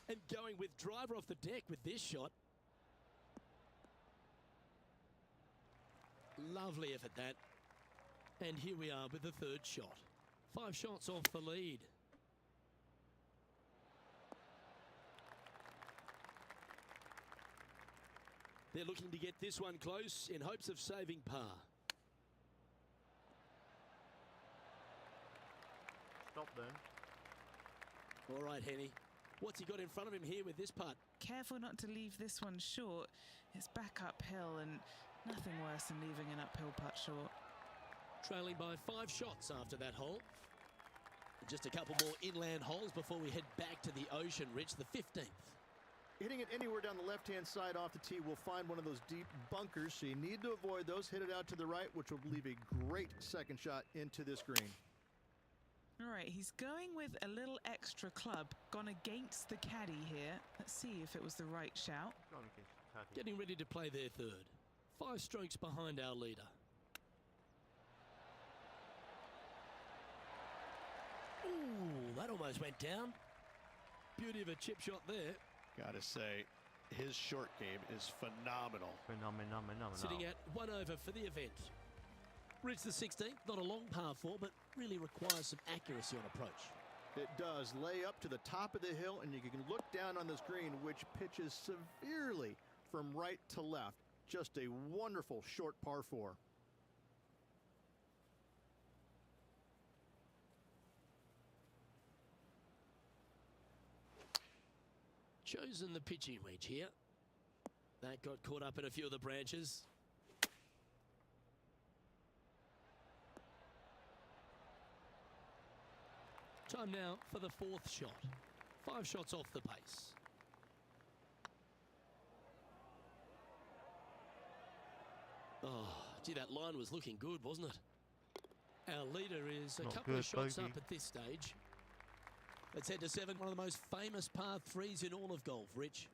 And going with driver off the deck with this shot. Lovely effort that. And here we are with the 3rd shot. 5 shots off the lead. They're looking to get this one close in hopes of saving par. Stop then. All right, Henny. What's he got in front of him here with this putt? Careful not to leave this one short. It's back uphill and nothing worse than leaving an uphill putt short. Trailing by 5 shots after that hole. Just a couple more inland holes before we head back to the ocean, Rich, the 15th. Hitting it anywhere down the left-hand side off the tee will find one of those deep bunkers, so you need to avoid those. Hit it out to the right, which will leave a great second shot into this green. All right, he's going with a little extra club, gone against the caddy here. Let's see if it was the right shout. Getting ready to play their 3rd. 5 strokes behind our leader. Ooh, that almost went down. Beauty of a chip shot there. Gotta say, his short game is phenomenal. Phenomenal. Sitting at 1 over for the event. Rich, the 16th, not a long par 4, but really requires some accuracy on approach. It does. Lay up to the top of the hill, and you can look down on this green, which pitches severely from right to left. Just a wonderful short par 4. chosen the pitching wedge here. That got caught up in a few of the branches. Time now for the fourth shot. 5 shots off the pace. Oh, gee, that line was looking good, wasn't it? Our leader is a couple of shots up at this stage. Let's head to 7, one of the most famous par 3s in all of golf. Rich?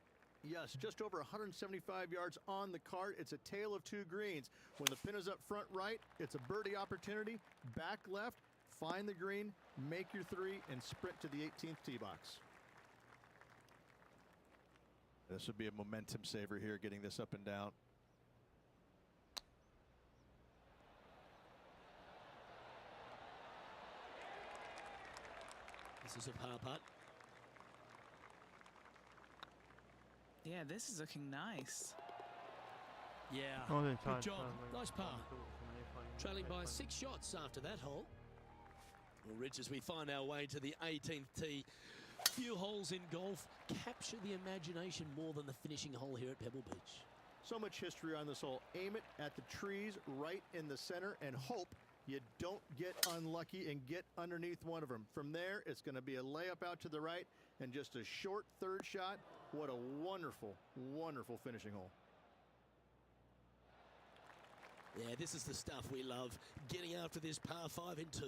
Yes, just over 175 yards on the cart. It's a tale of 2 greens. When the pin is up front right, it's a birdie opportunity. Back left, find the green, make your 3, and sprint to the 18th tee box. This would be a momentum saver here, getting this up and down. This is a par putt. Yeah, this is looking nice. Yeah, good job. Nice par. Trailing by 6 shots after that hole. Well, Rich, as we find our way to the 18th tee, few holes in golf capture the imagination more than the finishing hole here at Pebble Beach. So much history on this hole. Aim it at the trees right in the center and hope you don't get unlucky and get underneath one of them. From there, it's going to be a layup out to the right and just a short 3rd shot. What a wonderful, wonderful finishing hole. Yeah, this is the stuff we love, getting after this par 5 in 2.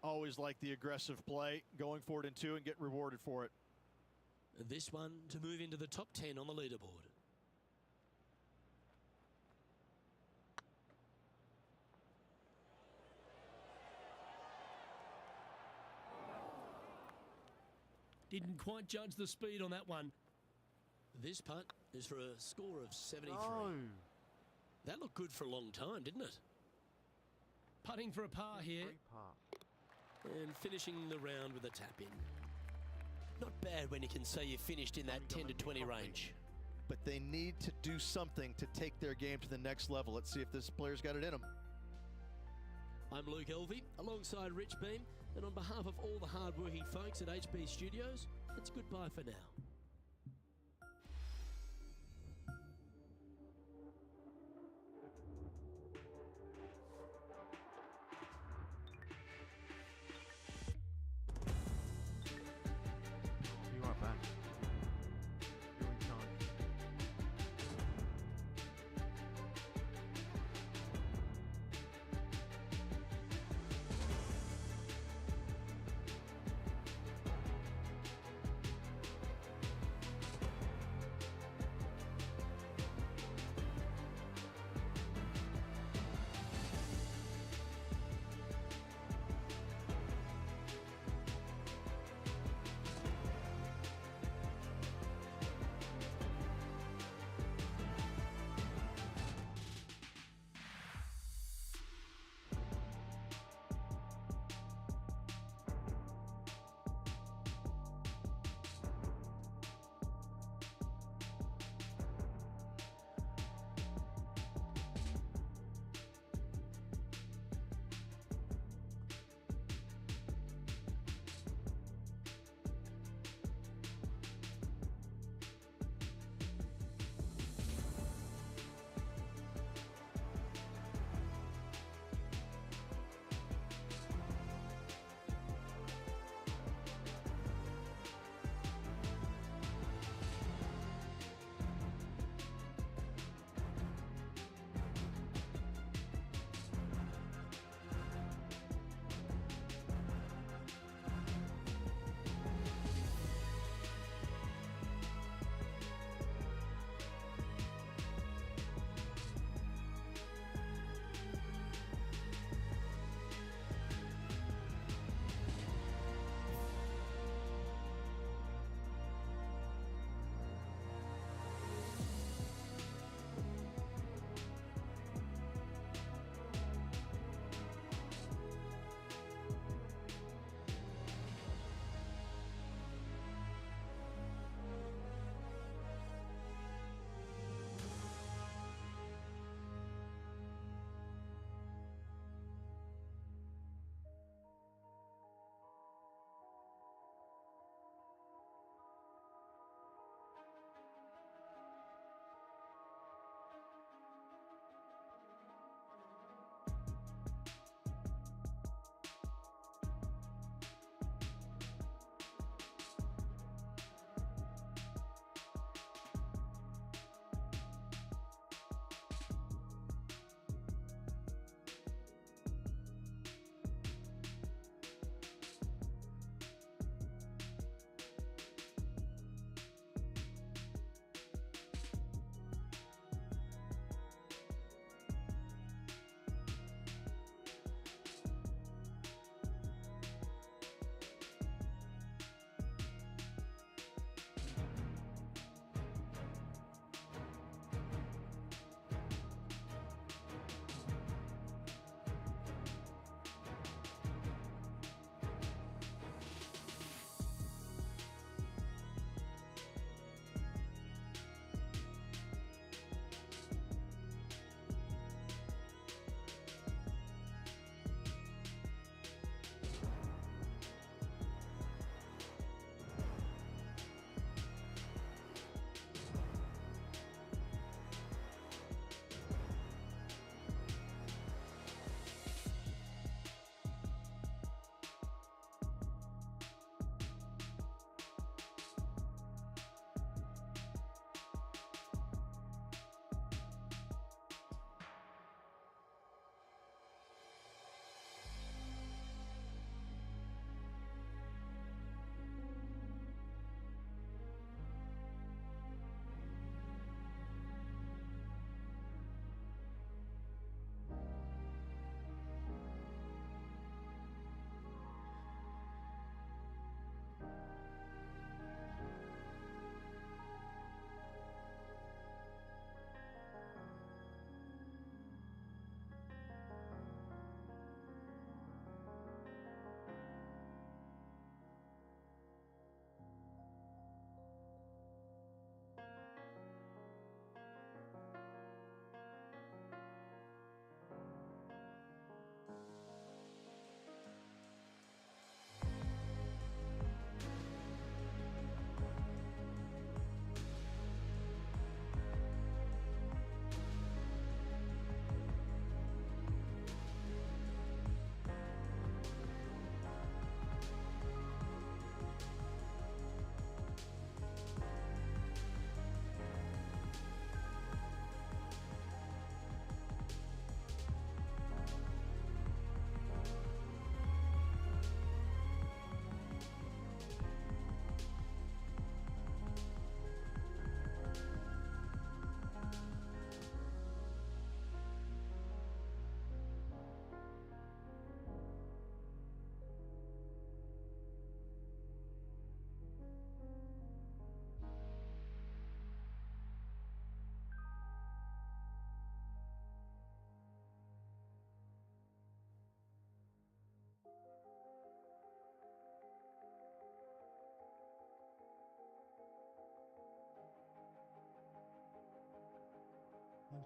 Always like the aggressive play, going for it in 2 and get rewarded for it. This one to move into the top 10 on the leaderboard. Didn't quite judge the speed on that one. This putt is for a score of 73. No. That looked good for a long time, didn't it? Putting for a par here. And finishing the round with a tap in. Not bad when you can say you finished in that 10 to 20 range. But they need to do something to take their game to the next level. Let's see if this player's got it in him. I'm Luke Elvey, alongside Rich Beam, and on behalf of all the hard-working folks at HB Studios, it's goodbye for now.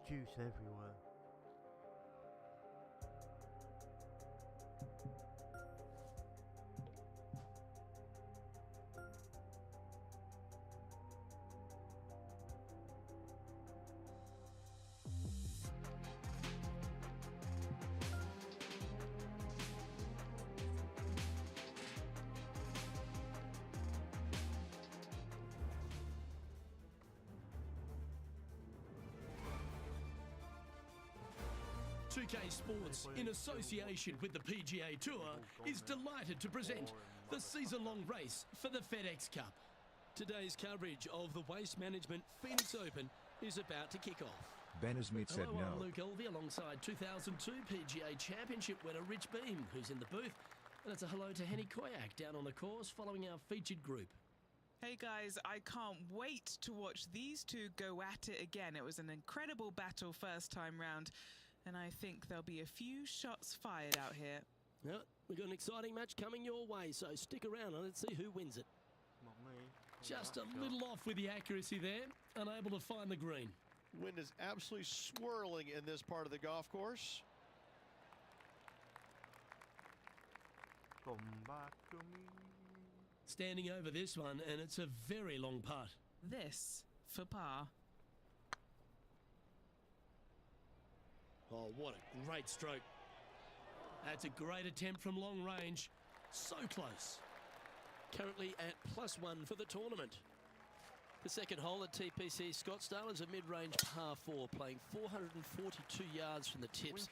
juice everywhere. PGA2K Sports, in association with the PGA Tour, is delighted to present the season-long race for the FedEx Cup. Today's coverage of the Waste Management Phoenix Open is about to kick off. Ben Asmeet said Hello, I'm no. Luke Elvey alongside 2002 PGA Championship winner Rich Beam, who's in the booth. And it's a hello to Henny Koyak down on the course following our featured group. Hey guys, I can't wait to watch these two go at it again. It was an incredible battle first time round, and I think there'll be a few shots fired out here. Well, we've got an exciting match coming your way, so stick around and let's see who wins it. Not me. Just a little off with the accuracy there, unable to find the green. Wind is absolutely swirling in this part of the golf course. Come back to me. Standing over this one, and it's a very long putt. This for par. Oh, what a great stroke. That's a great attempt from long range. So close. Currently at +1 for the tournament. The second hole at TPC Scottsdale is a mid-range par 4, playing 442 yards from the tips.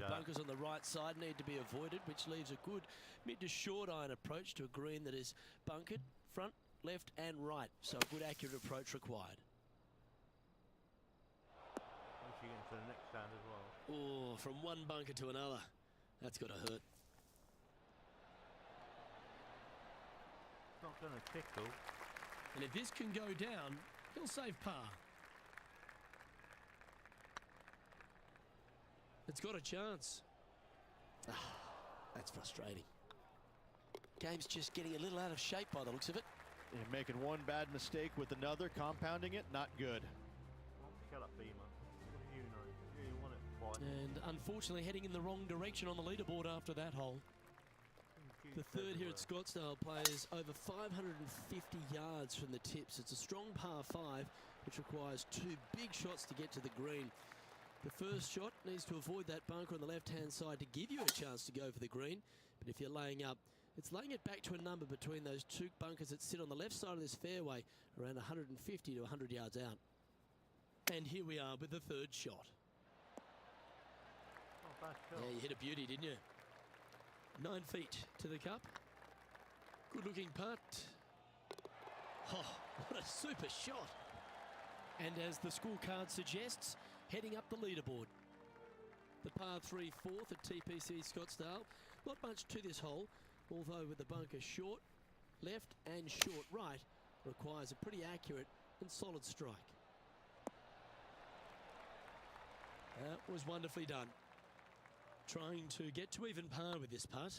Bunkers on the right side need to be avoided, which leaves a good mid to short iron approach to a green that is bunkered front, left and right. So a good accurate approach required. Once you get into the next stand as well. Oh, from one bunker to another. That's got to hurt. It's not going to tickle. And if this can go down, he'll save par. It's got a chance. Ah, that's frustrating. Game's just getting a little out of shape by the looks of it. And making one bad mistake with another, compounding it, not good. Oh, shut up, Beamer. What do you know? You really want it, fight. And unfortunately heading in the wrong direction on the leaderboard after that hole. The third here at Scottsdale plays over 550 yards from the tips. It's a strong par 5, which requires 2 big shots to get to the green. The first shot needs to avoid that bunker on the left-hand side to give you a chance to go for the green. But if you're laying up, it's laying it back to a number between those 2 bunkers that sit on the left side of this fairway, around 150 to 100 yards out. And here we are with the third shot. Oh, bad shot. Yeah, you hit a beauty, didn't you? 9 feet to the cup. Good looking putt. Oh, what a super shot. And as the scorecard suggests, heading up the leaderboard. The par 3 fourth at TPC Scottsdale. Not much to this hole, although with the bunker short, left and short right, requires a pretty accurate and solid strike. That was wonderfully done. Trying to get to even par with this putt.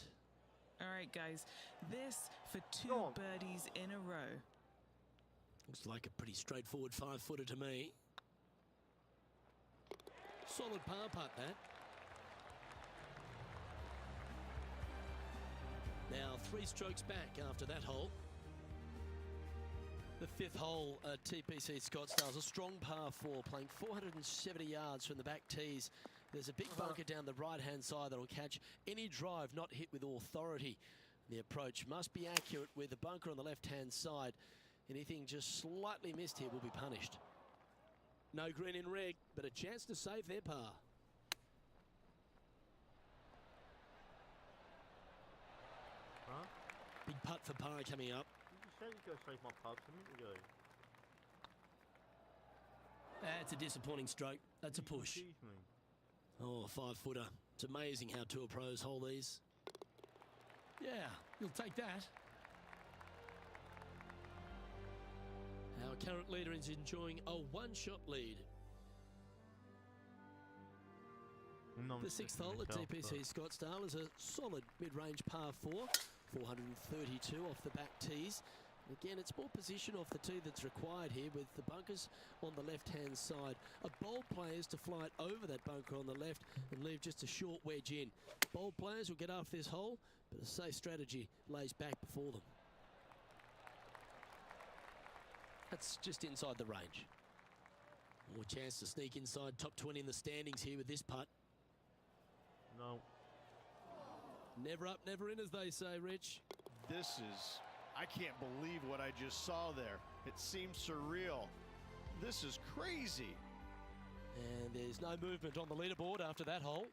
All right, guys, this for 2 birdies in a row. Looks like a pretty straightforward 5-footer to me. Solid par putt, that. Now 3 strokes back after that hole. The 5th hole at TPC Scottsdale is a strong par 4, playing 470 yards from the back tees. There's a big bunker down the right-hand side that will catch any drive not hit with authority. The approach must be accurate with the bunker on the left-hand side. Anything just slightly missed here will be punished. No green in reg, but a chance to save their par. Huh? Big putt for par coming up. You said you go save my pubs a minute ago. That's a disappointing stroke. That's a push. Excuse me. Oh, 5-footer. It's amazing how tour pros hold these. Yeah, you'll take that. Our current leader is enjoying a 1-shot lead. The 6th hole at TPC Scottsdale is a solid mid-range par 4, 432 off the back tees. Again, it's more position off the tee that's required here with the bunkers on the left-hand side. A bold player is to fly it over that bunker on the left and leave just a short wedge in. Bold players will get after this hole, but a safe strategy lays back before them. That's just inside the range. More chance to sneak inside top 20 in the standings here with this putt. No. Never up, never in, as they say, Rich. This is... I can't believe what I just saw there. It seems surreal. This is crazy. And there's no movement on the leaderboard after that hole.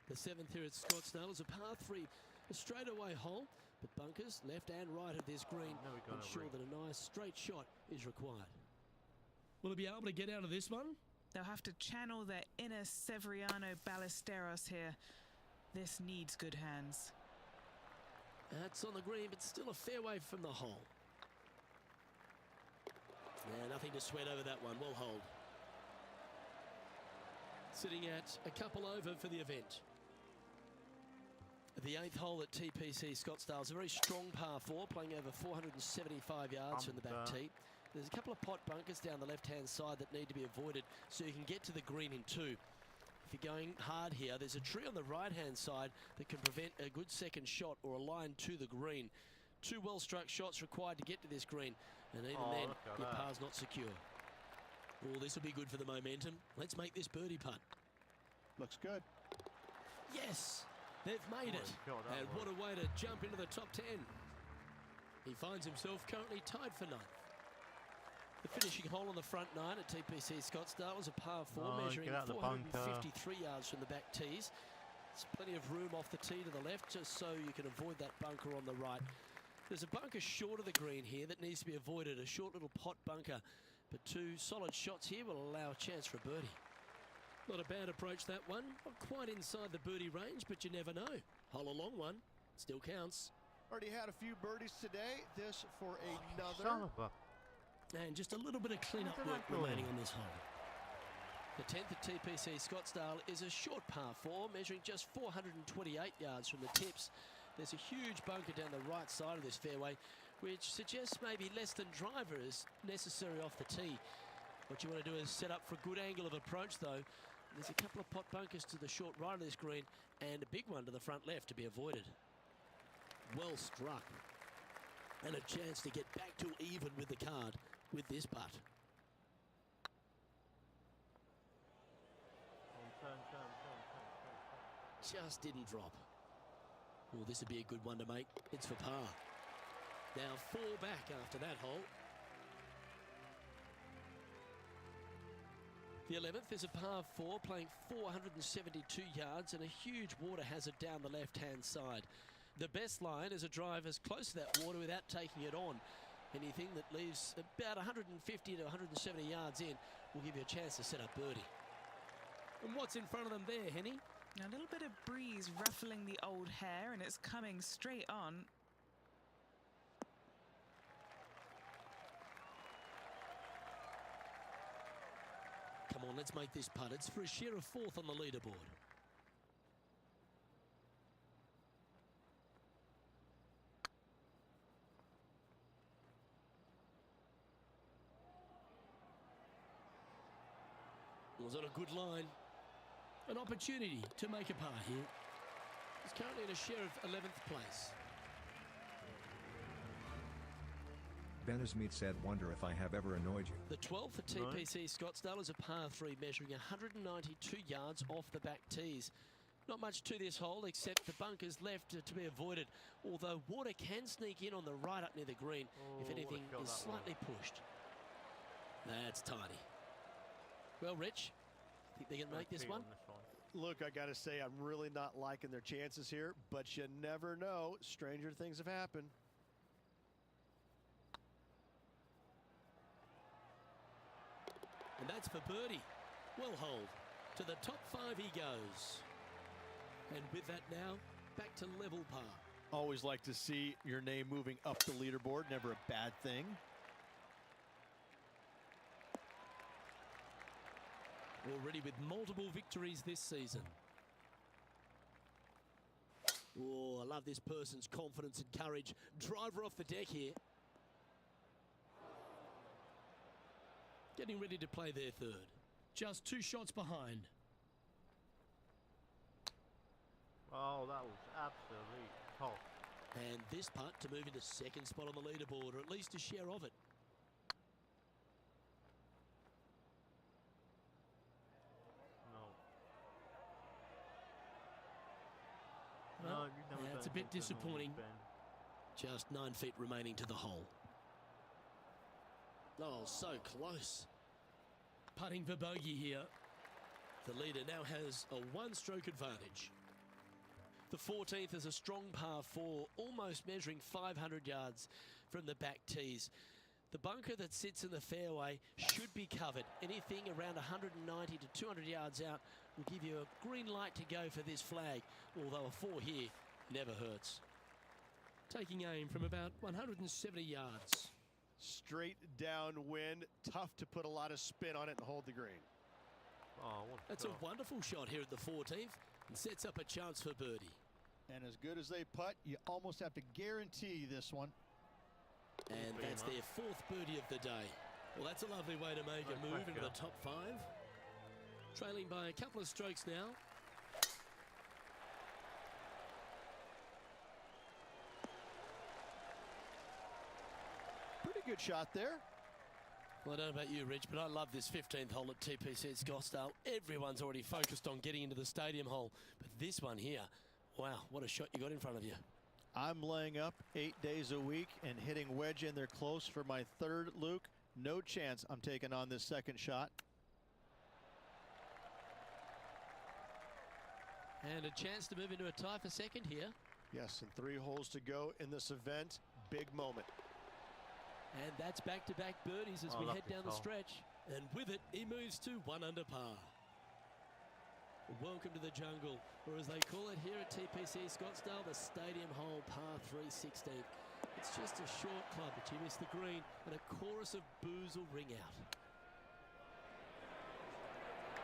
The 7th here at Scottsdale is a par 3, a straightaway hole, but bunkers left and right of this green ensure that a nice straight shot is required. Will he be able to get out of this one? They'll have to channel their inner Severiano Ballesteros here. This needs good hands. That's on the green, but still a fair way from the hole. Yeah, nothing to sweat over that one. Well hold. Sitting at a couple over for the event. The 8th hole at TPC Scottsdale is a very strong par 4, playing over 475 yards from the back tee. There's a couple of pot bunkers down the left-hand side that need to be avoided so you can get to the green in 2. If you're going hard here, there's a tree on the right-hand side that can prevent a good second shot or a line to the green. 2 well-struck shots required to get to this green, and even then, your par's not secure. Oh, this will be good for the momentum. Let's make this birdie putt. Looks good. Yes, they've made it. And what a way to jump into the top 10. He finds himself currently tied for 9th. The finishing hole on the front 9 at TPC Scottsdale was a par 4, measuring 453 yards from the back tees. There's plenty of room off the tee to the left, just so you can avoid that bunker on the right. There's a bunker short of the green here that needs to be avoided, a short little pot bunker. But 2 solid shots here will allow a chance for a birdie. Not a bad approach, that one. Not quite inside the birdie range, but you never know. Hole a long one, still counts. Already had a few birdies today. This for another. And just a little bit of clean-up work remaining on this hole. The 10th at TPC Scottsdale is a short par 4, measuring just 428 yards from the tips. There's a huge bunker down the right side of this fairway, which suggests maybe less than driver is necessary off the tee. What you want to do is set up for a good angle of approach, though. There's a couple of pot bunkers to the short right of this green and a big one to the front left to be avoided. Well struck. And a chance to get back to even with the card with this putt. Just didn't drop. Well, this would be a good one to make. It's for par. Now 4 back after that hole. The 11th is a par 4, playing 472 yards and a huge water hazard down the left-hand side. The best line is a drive as close to that water without taking it on. Anything that leaves about 150 to 170 yards in will give you a chance to set up birdie. And what's in front of them there, Henny? A little bit of breeze ruffling the old hair, and it's coming straight on. Come on, let's make this putt. It's for a share of 4th on the leaderboard. Was on a good line. An opportunity to make a par here. He's currently in a share of 11th place. Benazmeet said, "Wonder if I have ever annoyed you." The 12th at TPC Scottsdale is a par 3, measuring 192 yards off the back tees. Not much to this hole except the bunkers left to be avoided, although water can sneak in on the right up near the green if anything is slightly pushed. That's tiny. Well, Rich, think they can make this one? Look, I got to say, I'm really not liking their chances here, but you never know. Stranger things have happened. And that's for birdie. Well hold. To the top 5 he goes. And with that now, back to level par. Always like to see your name moving up the leaderboard. Never a bad thing. Already with multiple victories this season. Oh, I love this person's confidence and courage. Driver off the deck here. getting ready to play their third. Just 2 shots behind. Oh, that was absolute top. And this putt to move into second spot on the leaderboard, or at least a share of it. No. Well, No, you've never that's a done bit something normal, disappointing. Ben. Just 9 feet remaining to the hole. Oh, so close. Putting for bogey here. The leader now has a 1-stroke advantage. The 14th is a strong par 4, almost measuring 500 yards from the back tees. The bunker that sits in the fairway should be covered. Anything around 190 to 200 yards out will give you a green light to go for this flag, although a 4 here never hurts. Taking aim from about 170 yards. Straight downwind, tough to put a lot of spin on it and hold the green. Oh, what That's a wonderful shot here at the 14th and sets up a chance for birdie. And as good as they putt, you almost have to guarantee this one. And that's their 4th birdie of the day. Well, that's a lovely way to make a move into the top 5. Trailing by a couple of strokes now. Pretty good shot there. Well, I don't know about you, Rich, but I love this 15th hole at TPC at Scottsdale. Everyone's already focused on getting into the stadium hole. But this one here, wow, what a shot you got in front of you. I'm laying up 8 days a week and hitting wedge in there close for my 3rd, Luke. No chance I'm taking on this 2nd shot. And a chance to move into a tie for 2nd here. Yes, and 3 holes to go in this event. Big moment. And that's back-to-back birdies as we head down the stretch. And with it, he moves to 1 under par. Welcome to the jungle, or as they call it here at TPC Scottsdale, the Stadium Hole Par 316. It's just a short club, but you miss the green, and a chorus of boos will ring out.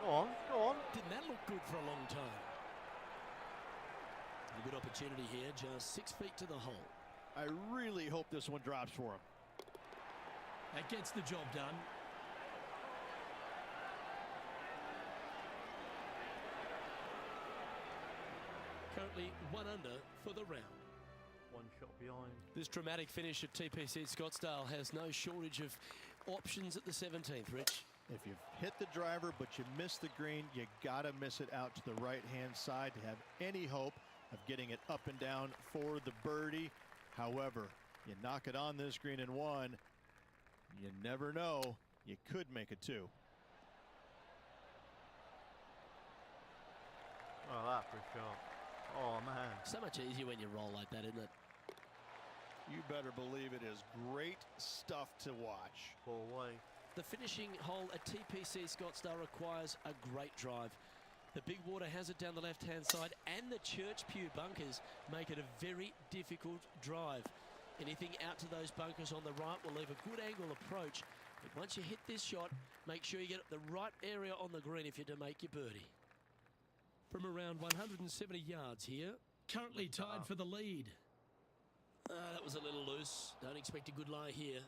Go on, go on. Didn't that look good for a long time? A good opportunity here, just 6 feet to the hole. I really hope this one drops for him. That gets the job done. Currently 1 under for the round. 1 shot behind. This dramatic finish at TPC Scottsdale has no shortage of options at the 17th, Rich. If you've hit the driver but you miss the green, you gotta miss it out to the right-hand side to have any hope of getting it up and down for the birdie. However, you knock it on this green in 1, you never know, you could make it 2. Oh, that for sure. Oh, man. So much easier when you roll like that, isn't it? You better believe it is great stuff to watch. 4 away. The finishing hole at TPC Scottsdale requires a great drive. The big water hazard down the left-hand side and the Church Pew bunkers make it a very difficult drive. Anything out to those bunkers on the right will leave a good angle approach. But once you hit this shot, make sure you get the right area on the green if you're to make your birdie. From around 170 yards here, currently tied for the lead. That was a little loose. Don't expect a good lie here.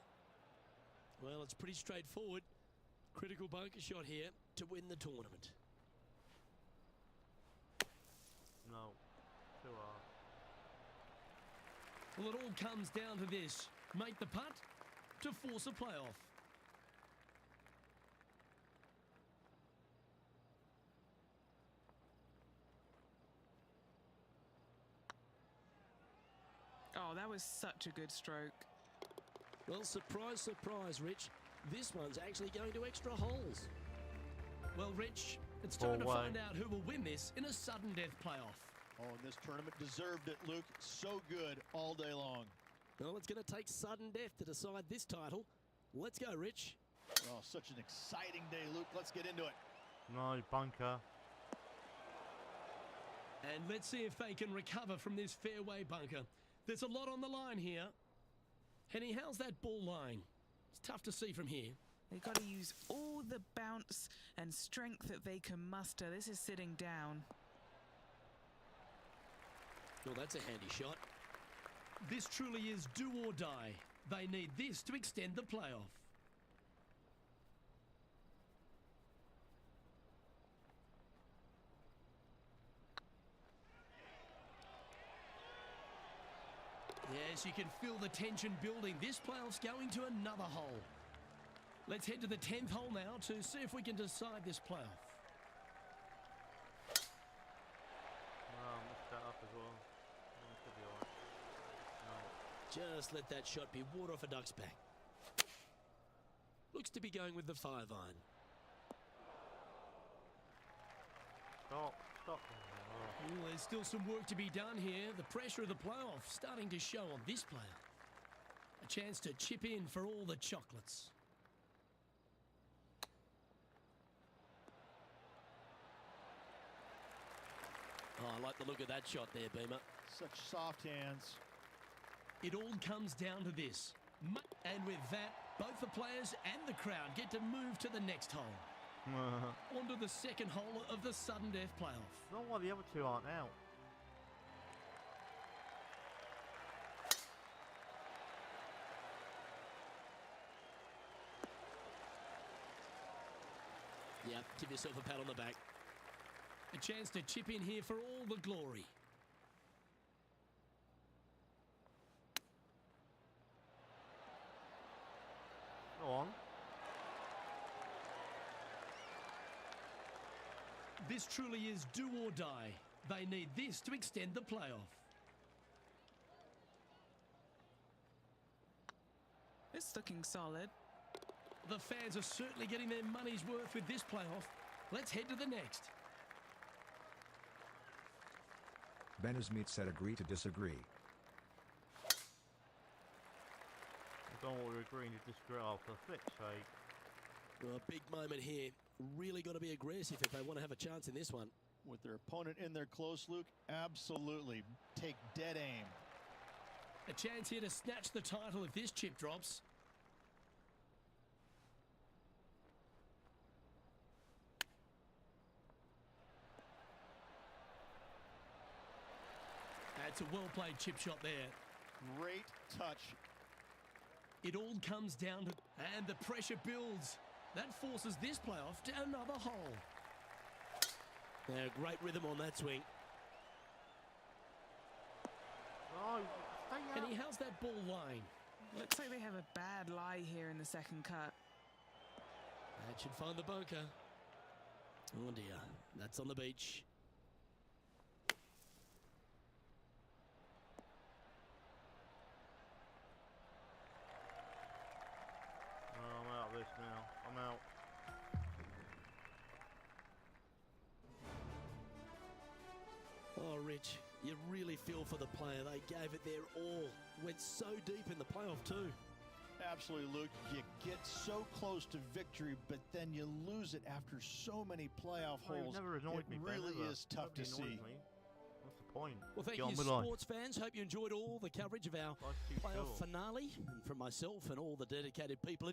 Well, it's pretty straightforward. Critical bunker shot here to win the tournament. No. Too hard. Well, it all comes down to this. Make the putt to force a playoff. Oh, that was such a good stroke. Well, surprise, surprise, Rich. This one's actually going to extra holes. Well, Rich, it's time to find out who will win this in a sudden death playoff. Oh, and this tournament deserved it, Luke. So good all day long. Well, it's going to take sudden death to decide this title. Let's go, Rich. Oh, such an exciting day, Luke. Let's get into it. No, bunker. And let's see if they can recover from this fairway bunker. There's a lot on the line here. Henny, how's that ball lying? It's tough to see from here. They've got to use all the bounce and strength that they can muster. This is sitting down. Well, that's a handy shot. This truly is do or die. They need this to extend the playoff. Yes, you can feel the tension building. This playoff's going to another hole. Let's head to the 10th hole now to see if we can decide this playoff. Messed that up as well. Could be alright. No. Just let that shot be water off a duck's back. Looks to be going with the 5-iron. Stop. Well, there's still some work to be done here. The pressure of the playoff starting to show on this player. A chance to chip in for all the chocolates. Oh, I like the look of that shot there, Beamer. Such soft hands. It all comes down to this. And with that, both the players and the crowd get to move to the next hole. On to the second hole of the sudden death playoff. Not why the other two aren't out. Yeah, give yourself a pat on the back. A chance to chip in here for all the glory. Go on. This truly is do or die. They need this to extend the playoff. It's looking solid. The fans are certainly getting their money's worth with this playoff. Let's head to the next. Benazmeet said agree to disagree. I don't want to agree to disagree. Oh, for flip's sake. Well, a big moment here. Really got to be aggressive if they want to have a chance in this one. With their opponent in there close, Luke, absolutely. Take dead aim. A chance here to snatch the title if this chip drops. That's a well-played chip shot there. Great touch. It all comes down to... And the pressure builds. That forces this playoff to another hole. Now, great rhythm on that swing. Oh, stay out. Kenny, how's that ball lying? Looks like they have a bad lie here in the second cut. That should find the bunker. Oh dear, that's on the beach. Oh, I'm out of this now. I'm out. Oh, Rich, you really feel for the player. They gave it their all. Went so deep in the playoff too. Absolutely, Luke. You get so close to victory, but then you lose it after so many playoff holes. Never annoyed it me, really Ben, is tough to see. Me. What's the point? Well, thank Get on you, with life. sports fans. Hope you enjoyed all the coverage of our Life's too playoff short. finale. And from myself and all the dedicated people.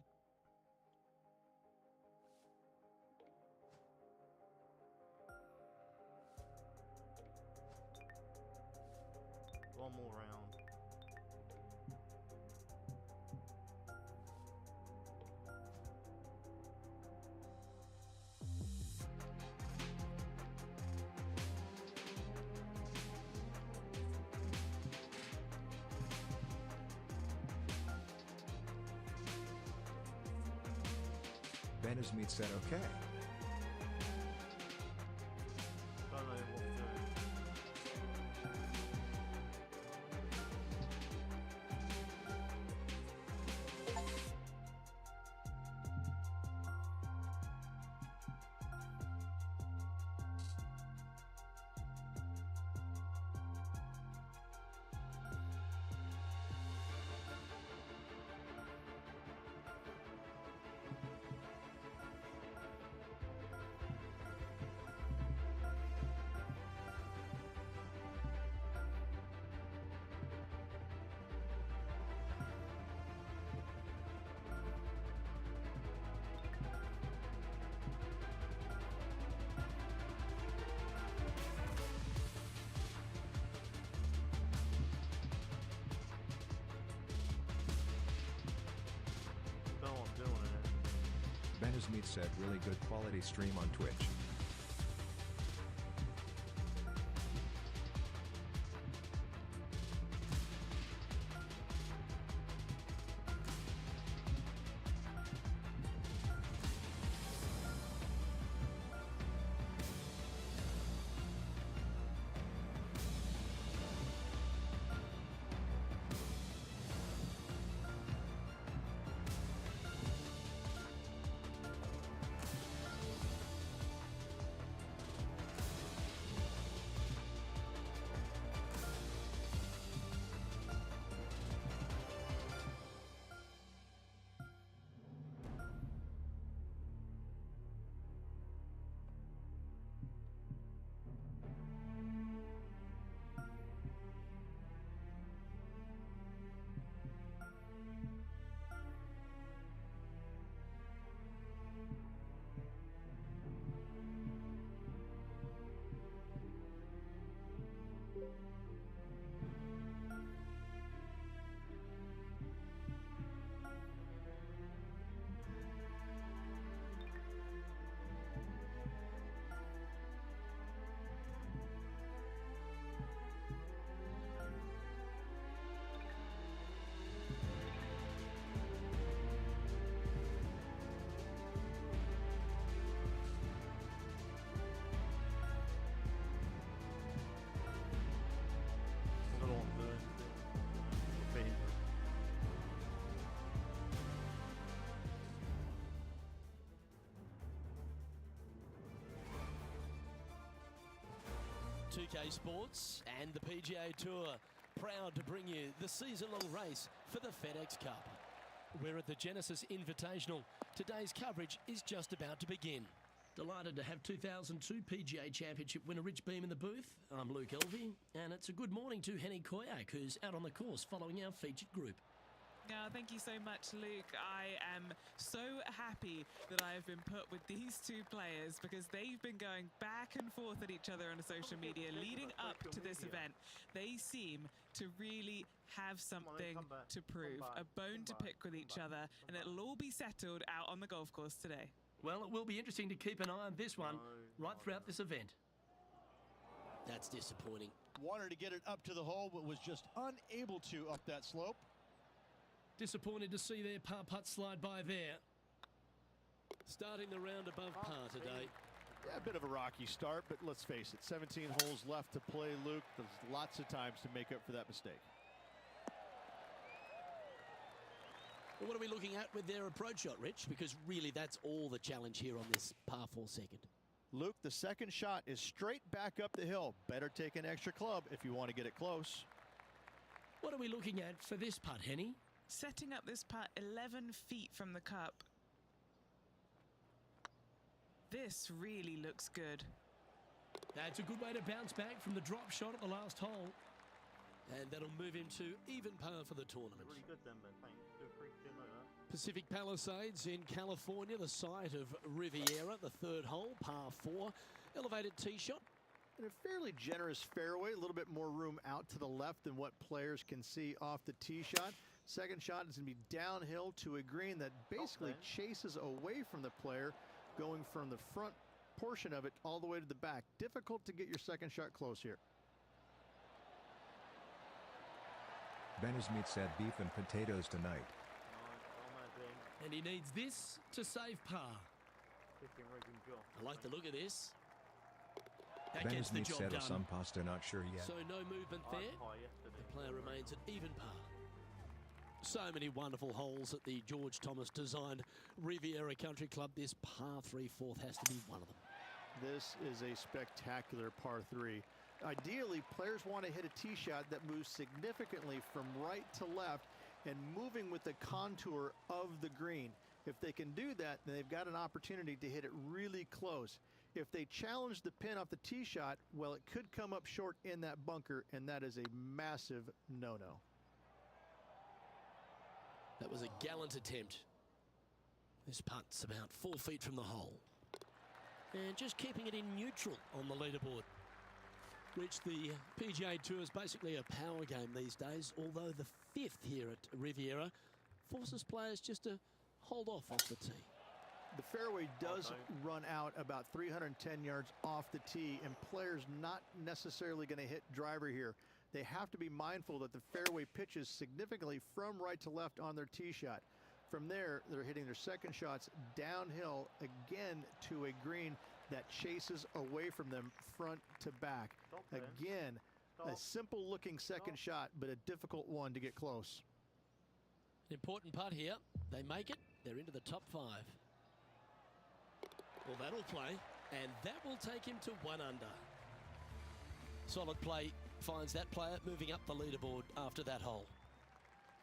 One more round. Benazmeet said okay. Don't know what we're doing. Don't know what I'm doing in it. Benazmeet said really good quality stream on Twitch. 2K Sports and the PGA Tour, proud to bring you the season-long race for the FedEx Cup. We're at the Genesis Invitational. Today's coverage is just about to begin. Delighted to have 2002 PGA Championship winner Rich Beem in the booth. I'm Luke Elvey, and it's a good morning to Henny Koyak, who's out on the course following our featured group. Thank you so much, Luke. I am so happy that I have been put with these two players because they've been going back and forth at each other on social media leading up to this event. They seem to really have something to prove, a bone to pick with each other, and it'll all be settled out on the golf course today. Well, it will be interesting to keep an eye on this one right throughout this event. That's disappointing. Wanted to get it up to the hole, but was just unable to up that slope. Disappointed to see their par putt slide by there. Starting the round above par today. Yeah, a bit of a rocky start, but let's face it, 17 holes left to play, Luke. There's lots of times to make up for that mistake. Well, what are we looking at with their approach shot, Rich? Because really that's all the challenge here on this par 4 second. Luke, the second shot is straight back up the hill. Better take an extra club if you want to get it close. What are we looking at for this putt, Henny? Setting up this putt 11 feet from the cup. This really looks good. That's a good way to bounce back from the drop shot at the last hole. And that'll move him to even par for the tournament. Really good then, Ben. Thanks. Do appreciate that. Pacific Palisades in California, the site of Riviera, the third hole, par 4. Elevated tee shot. And a fairly generous fairway, a little bit more room out to the left than what players can see off the tee shot. Second shot is going to be downhill to a green that basically chases away from the player, going from the front portion of it all the way to the back. Difficult to get your second shot close here. Benizmeat said beef and potatoes tonight. And he needs this to save par. I like the look of this. That gets the Benizmeat job said done. some pasta, not sure yet. So no movement there. The player remains at even par. So many wonderful holes at the George Thomas designed Riviera Country Club. This par 3 fourth has to be one of them. This is a spectacular par 3. Ideally, players want to hit a tee shot that moves significantly from right to left and moving with the contour of the green. If they can do that, then they've got an opportunity to hit it really close. If they challenge the pin off the tee shot, well, it could come up short in that bunker, and that is a massive no-no. That was a gallant attempt. This putt's about 4 feet from the hole. And just keeping it in neutral on the leaderboard. Rich, the PGA Tour is basically a power game these days, although the 5th here at Riviera forces players just to hold off the tee. The fairway does run out about 310 yards off the tee, and players not necessarily going to hit driver here. They have to be mindful that the fairway pitches significantly from right to left on their tee shot. From there, they're hitting their second shots downhill again to a green that chases away from them front to back. Again, a simple looking second shot, but a difficult one to get close. Important putt here. They make it. They're into the top 5. Well, that'll play, and that will take him to 1 under. Solid play finds that player moving up the leaderboard after that hole.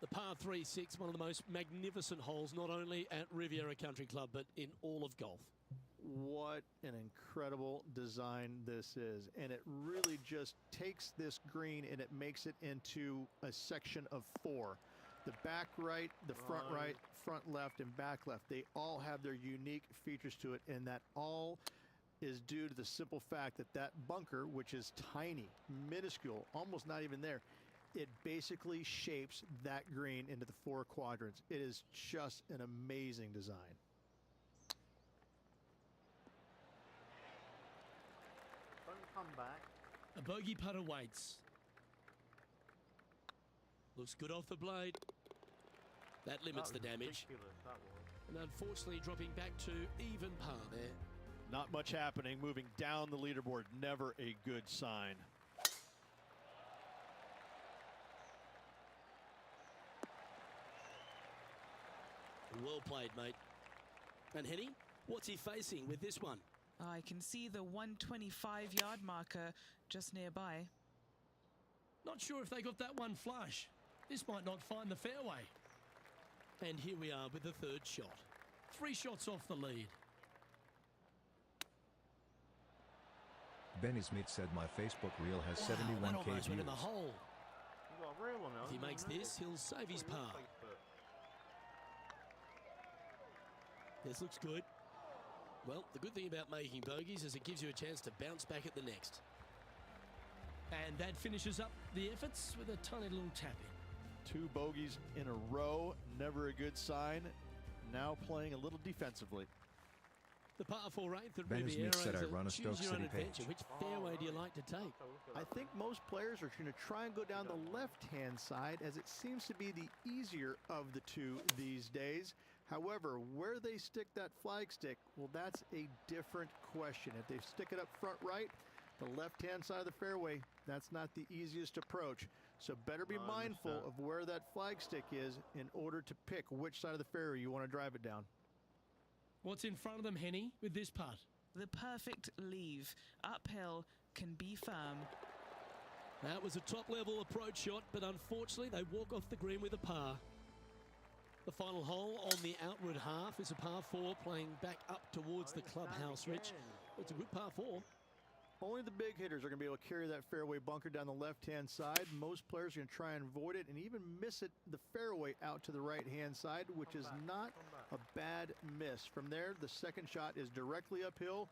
The par 3-6, one of the most magnificent holes, not only at Riviera Country Club, but in all of golf. What an incredible design this is. And it really just takes this green and it makes it into a section of 4. The back right, the front right, front left, and back left. They all have their unique features to it, and that all is due to the simple fact that that bunker, which is tiny, minuscule, almost not even there, it basically shapes that green into the 4 quadrants. It is just an amazing design. Don't come back. A bogey putt awaits. Looks good off the blade. That limits the damage. And unfortunately dropping back to even par there. Not much happening, moving down the leaderboard. Never a good sign. Well played, mate. And Henny, what's he facing with this one? Oh, I can see the 125-yard marker just nearby. Not sure if they got that one flush. This might not find the fairway. And here we are with the third shot. 3 shots off the lead. Benny Smith said my Facebook reel has 71k that almost views. went in the hole. You got a real one now. If he makes this, he'll save his par. This looks good. Well, the good thing about making bogeys is it gives you a chance to bounce back at the next. And that finishes up the efforts with a tiny little tap in. 2 bogeys in a row, never a good sign. Now playing a little defensively. The par 4 8th at Ben Riviera Smith said I is a run a Stoke choose your own City adventure. page. Which fairway do you like to take? I think most players are going to try and go down the left-hand side, as it seems to be the easier of the two these days. However, where they stick that flag stick, well, that's a different question. If they stick it up front right, the left-hand side of the fairway, that's not the easiest approach. So better be mindful of where that flag stick is in order to pick which side of the fairway you want to drive it down. What's in front of them, Henny, with this putt? The perfect leave. Uphill, can be firm. That was a top-level approach shot, but unfortunately they walk off the green with a par. The final hole on the outward half is a par 4 playing back up towards the clubhouse, Rich. It's a good par 4. Only the big hitters are going to be able to carry that fairway bunker down the left-hand side. Most players are going to try and avoid it and even miss it the fairway out to the right-hand side, which is not a bad miss. From there, the second shot is directly uphill.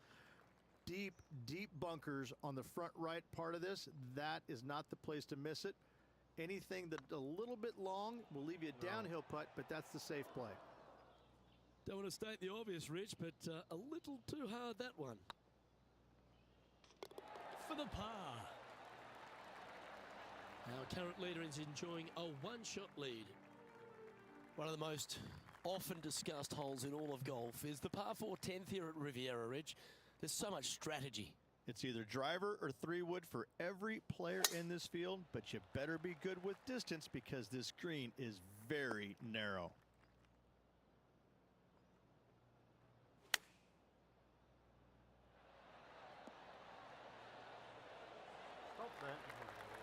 Deep, deep bunkers on the front right part of this. That is not the place to miss it. Anything that's a little bit long will leave you a downhill putt, but that's the safe play. Don't want to state the obvious, Rich, but a little too hard, that one. For the par. Our current leader is enjoying a 1-shot lead. One of the most often discussed holes in all of golf is the par 4 10th here at Riviera Ridge. There's so much strategy. It's either driver or 3-wood for every player in this field, but you better be good with distance because this green is very narrow.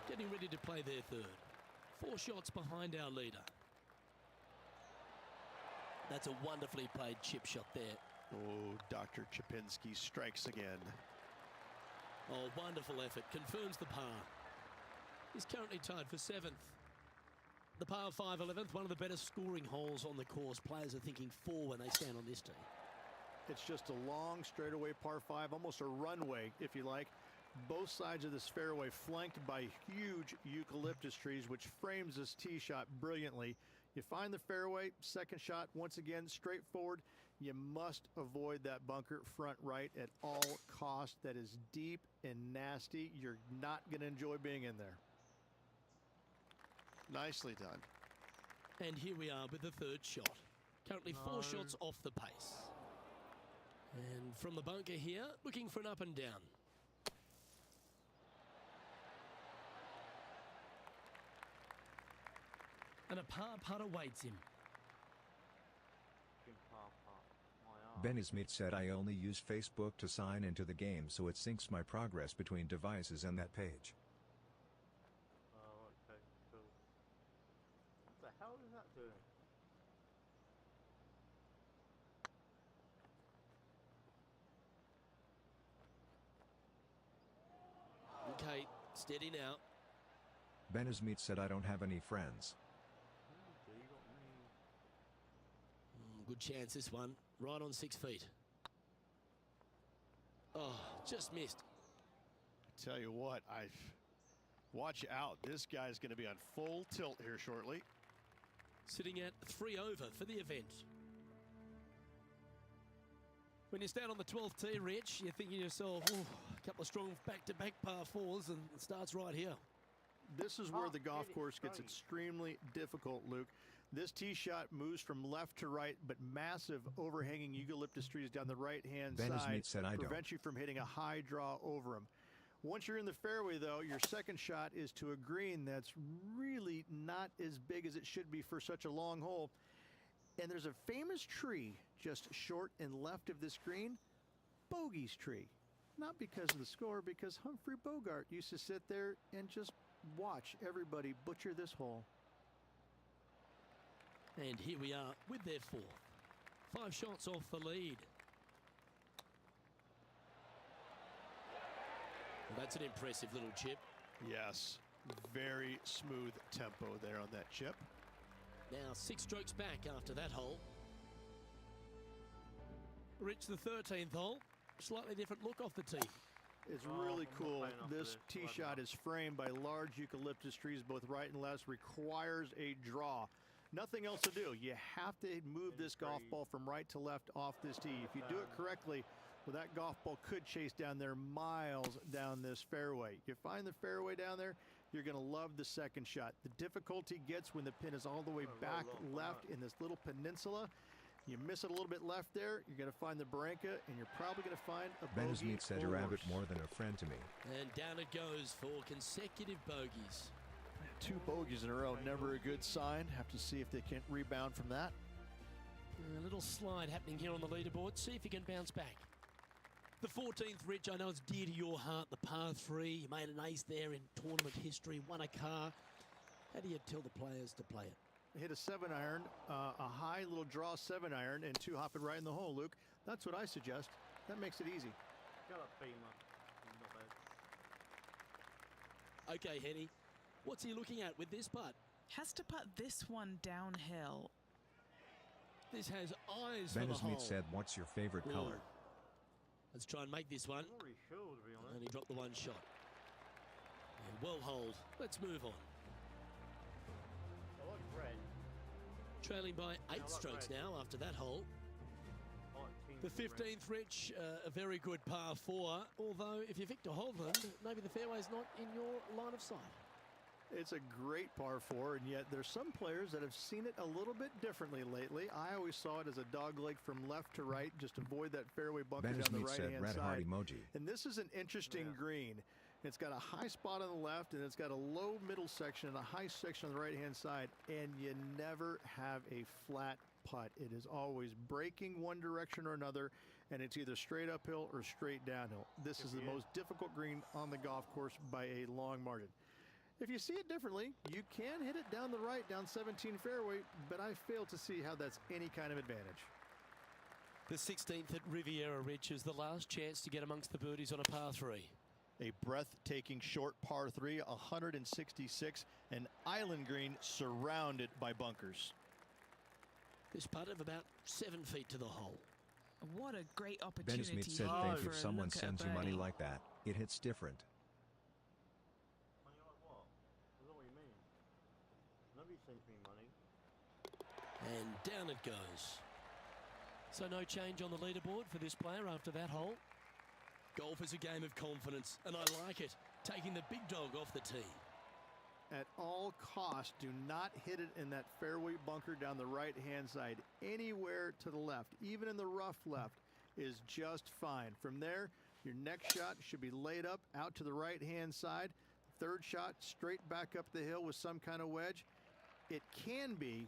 Getting ready to play their third. 4 shots behind our leader. That's a wonderfully played chip shot there. Oh, Dr. Chapinski strikes again. Oh, wonderful effort. Confirms the par. He's currently tied for 7th. The par 5 11th, one of the better scoring holes on the course. Players are thinking 4 when they stand on this tee. It's just a long straightaway par 5, almost a runway, if you like. Both sides of this fairway flanked by huge eucalyptus trees, which frames this tee shot brilliantly. You find the fairway, second shot, once again, straightforward. You must avoid that bunker front right at all costs. That is deep and nasty. You're not going to enjoy being in there. Nicely done. And here we are with the third shot. Currently 4 shots off the pace. And from the bunker here, looking for an up and down. And a par putt awaits him. Benny Smith said I only use Facebook to sign into the game, so it syncs my progress between devices and that page. Oh, okay, cool. What the hell is that doing? Okay, steady now. Benny Smith said I don't have any friends. Good chance this one. Right on 6 feet. Oh, just missed. I tell you what, watch out. This guy's going to be on full tilt here shortly. Sitting at 3 over for the event. When you stand on the 12th tee, Rich, you're thinking to yourself, oh, a couple of strong back-to-back par 4s, and it starts right here. This is where the golf course gets extremely difficult, Luke. This tee shot moves from left to right, but massive overhanging eucalyptus trees down the right-hand side prevent you from hitting a high draw over them. Once you're in the fairway, though, your second shot is to a green that's really not as big as it should be for such a long hole. And there's a famous tree just short and left of this green. Bogey's tree. Not because of the score, because Humphrey Bogart used to sit there and just watch everybody butcher this hole. And here we are with their fourth. 5 shots off the lead. Well, that's an impressive little chip. Yes, very smooth tempo there on that chip. Now 6 strokes back after that hole. Reached the 13th hole. Slightly different look off the tee. It's really cool. This tee shot is framed by large eucalyptus trees, both right and left. Requires a draw. Nothing else to do. You have to move this golf ball from right to left off this tee. If you do it correctly, well, that golf ball could chase down there miles down this fairway. You find the fairway down there, you're going to love the second shot. The difficulty gets when the pin is all the way back left in this little peninsula. You miss it a little bit left there, you're going to find the barranca, and you're probably going to find a Ben bogey. Smith said a rabbit more than a friend to me. And down it goes for consecutive bogeys. 2 bogeys in a row, never a good sign. Have to see if they can rebound from that. A little slide happening here on the leaderboard. See if you can bounce back. The 14th, Rich, I know it's dear to your heart, the par 3. You made an ace there in tournament history, won a car. How do you tell the players to play it? Hit a 7-iron, a high little draw 7-iron, and 2 hop it right in the hole, Luke. That's what I suggest. That makes it easy. Okay, Henny, what's he looking at with this putt? Has to putt this one downhill. This has eyes Ben for the Smith hole. said, what's your favorite color? Let's try and make this one. Only dropped the 1 shot. Yeah, well holed. Let's move on. I like red. Trailing by 8 like strokes red. now after that hole. I like The tingly red. 15th, Rich, a very good par 4. Although, if you're Victor Hovland, maybe the fairway's not in your line of sight. It's a great par 4, and yet there's some players that have seen it a little bit differently lately. I always saw it as a dog leg from left to right, just avoid that fairway bunker Ben down the Smith said right-hand red heart side. emoji. And this is an interesting green. It's got a high spot on the left, and it's got a low middle section and a high section on the right-hand side, and you never have a flat putt. It is always breaking one direction or another, and it's either straight uphill or straight downhill. This is the most difficult green on the golf course by a long margin. If you see it differently, you can hit it down the right, down 17 fairway, but I fail to see how that's any kind of advantage. The 16th at Riviera, Rich, is the last chance to get amongst the birdies on a par 3. A breathtaking short par 3, 166, an island green surrounded by bunkers. This putt of about 7 feet to the hole. What a great Ben opportunity Smith said, here think for if a someone look at a sends you money birdie. like that, it hits different. Money like what? I don't know what you mean. Nobody sends me money. And down it goes. So no change on the leaderboard for this player after that hole. Golf is a game of confidence, and I like it. Taking the big dog off the tee. At all costs, do not hit it in that fairway bunker down the right-hand side. Anywhere to the left, even in the rough left, is just fine. From there, your next shot should be laid up out to the right-hand side. Third shot, straight back up the hill with some kind of wedge. It can be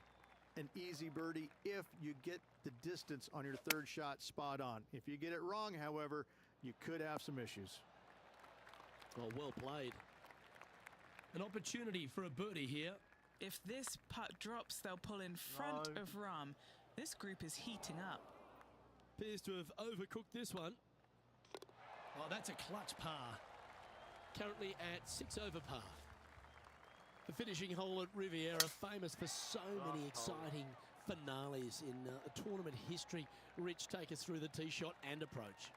an easy birdie if you get the distance on your third shot spot on. If you get it wrong, however, you could have some issues. Well played. An opportunity for a birdie here. If this putt drops, they'll pull in front of Rahm. This group is heating up. Appears to have overcooked this one. Oh, that's a clutch par. Currently at 6 over par. The finishing hole at Riviera, famous for so many exciting finales in tournament history. Rich, take us through the tee shot and approach.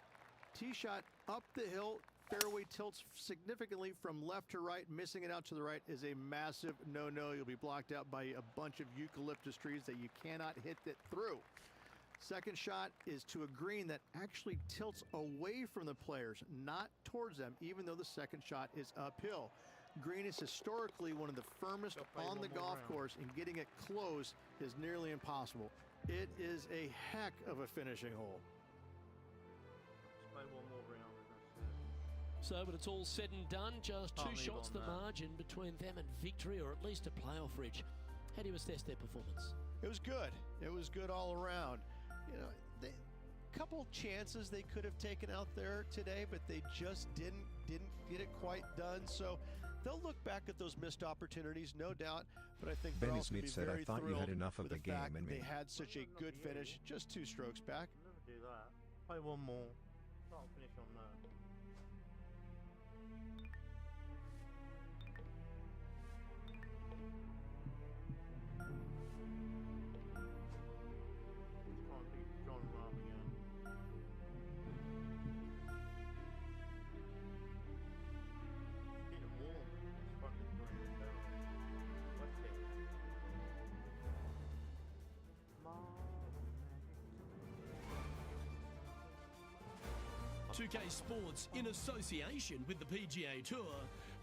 Tee shot up the hill, fairway tilts significantly from left to right. Missing it out to the right is a massive no-no. You'll be blocked out by a bunch of eucalyptus trees that you cannot hit it through. Second shot is to a green that actually tilts away from the players, not towards them, even though the second shot is uphill. Green is historically one of the firmest on the golf course, and getting it close is nearly impossible. It is a heck of a finishing hole. Just play one more round and that's it. So, but it's all said and done. Just 2 Can't leave shots on the that. margin between them and victory, or at least a playoff, Rich. How do you assess their performance? It was good. It was good all around. You know, couple chances they could have taken out there today, but they just didn't get it quite done. So they'll look back at those missed opportunities, no doubt. But I think they're Benny also going Smith to be said, very I thought you had thrilled enough of with the game fact and that me. they had such a good finish, just 2 strokes back. I'll never do that. Play one more. Start and finish on that. Can't beat John Rahm again. Hit him warm. It's fucking going down. What's it? Marvin. 2K Sports, in association with the PGA Tour,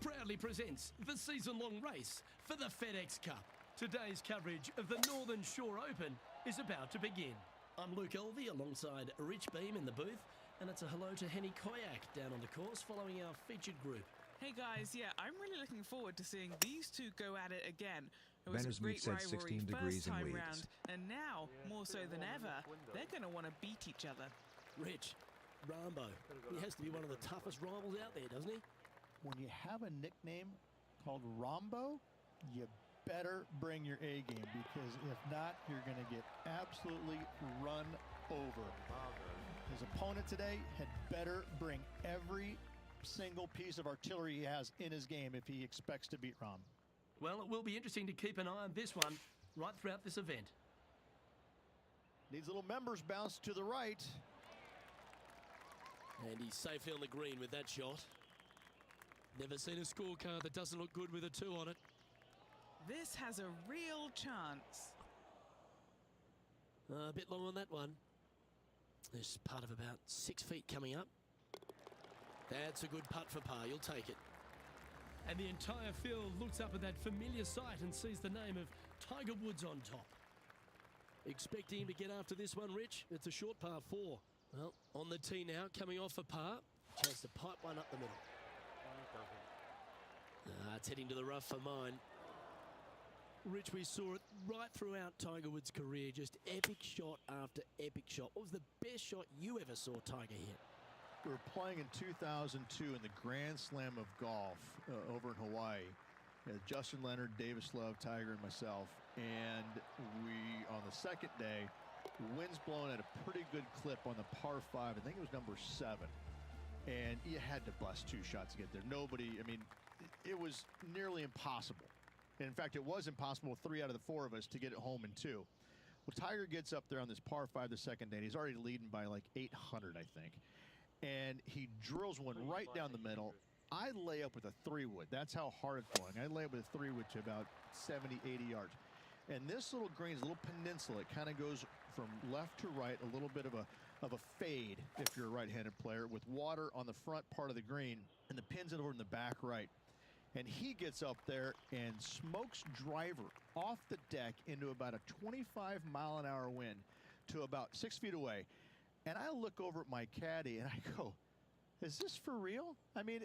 proudly presents the season-long race for the FedEx Cup. Today's coverage of the Northern Shore Open is about to begin. I'm Luke Elvey alongside Rich Beam in the booth, and it's a hello to Henny Koyak down on the course following our featured group. Hey guys, yeah, I'm really looking forward to seeing these two go at it again. It Ben was a Smith great said rivalry 16 degrees first and time weeds. round, and now, Yeah, more it's so pretty than warm in ever, this window. they're going to want to beat each other. Rich, Rambo, he has to be one of the toughest rivals out there, doesn't he? When you have a nickname called Rombo, you better bring your A game, because if not, you're going to get absolutely run over. His opponent today had better bring every single piece of artillery he has in his game if he expects to beat Rom. Well, it will be interesting to keep an eye on this one right throughout this event. Needs a little members bounce to the right. And he's safely on the green with that shot. Never seen a scorecard that doesn't look good with a 2 on it. This has a real chance. A bit long on that one. There's part of about 6 feet coming up. That's a good putt for par. You'll take it. And the entire field looks up at that familiar sight and sees the name of Tiger Woods on top. Expecting him to get after this one, Rich. It's a short par 4. Well, on the tee now, coming off a par. Chance to pipe one up the middle. It's heading to the rough for mine. Rich, we saw it right throughout Tiger Woods' career. Just epic shot after epic shot. What was the best shot you ever saw Tiger hit? We were playing in 2002 in the Grand Slam of golf over in Hawaii. Justin Leonard, Davis Love, Tiger, and myself. And we, on the second day, wind's blowing at a pretty good clip on the par 5. I think it was number 7. And you had to bust 2 shots to get there. Nobody, I mean, it was nearly impossible. In fact, it was impossible with 3 out of the 4 of us to get it home in 2. Well, Tiger gets up there on this par 5 the second day, and he's already leading by like 800, I think. And he drills one right down the middle. I lay up with a 3-wood. That's how hard it's going. I lay up with a 3-wood to about 70, 80 yards. And this little green is a little peninsula. It kind of goes from left to right, a little bit of a fade if you're a right-handed player, with water on the front part of the green, and the pin's over in the back right. And he gets up there and smokes driver off the deck into about a 25-mile-an-hour wind to about 6 feet away. And I look over at my caddy and I go, is this for real? I mean,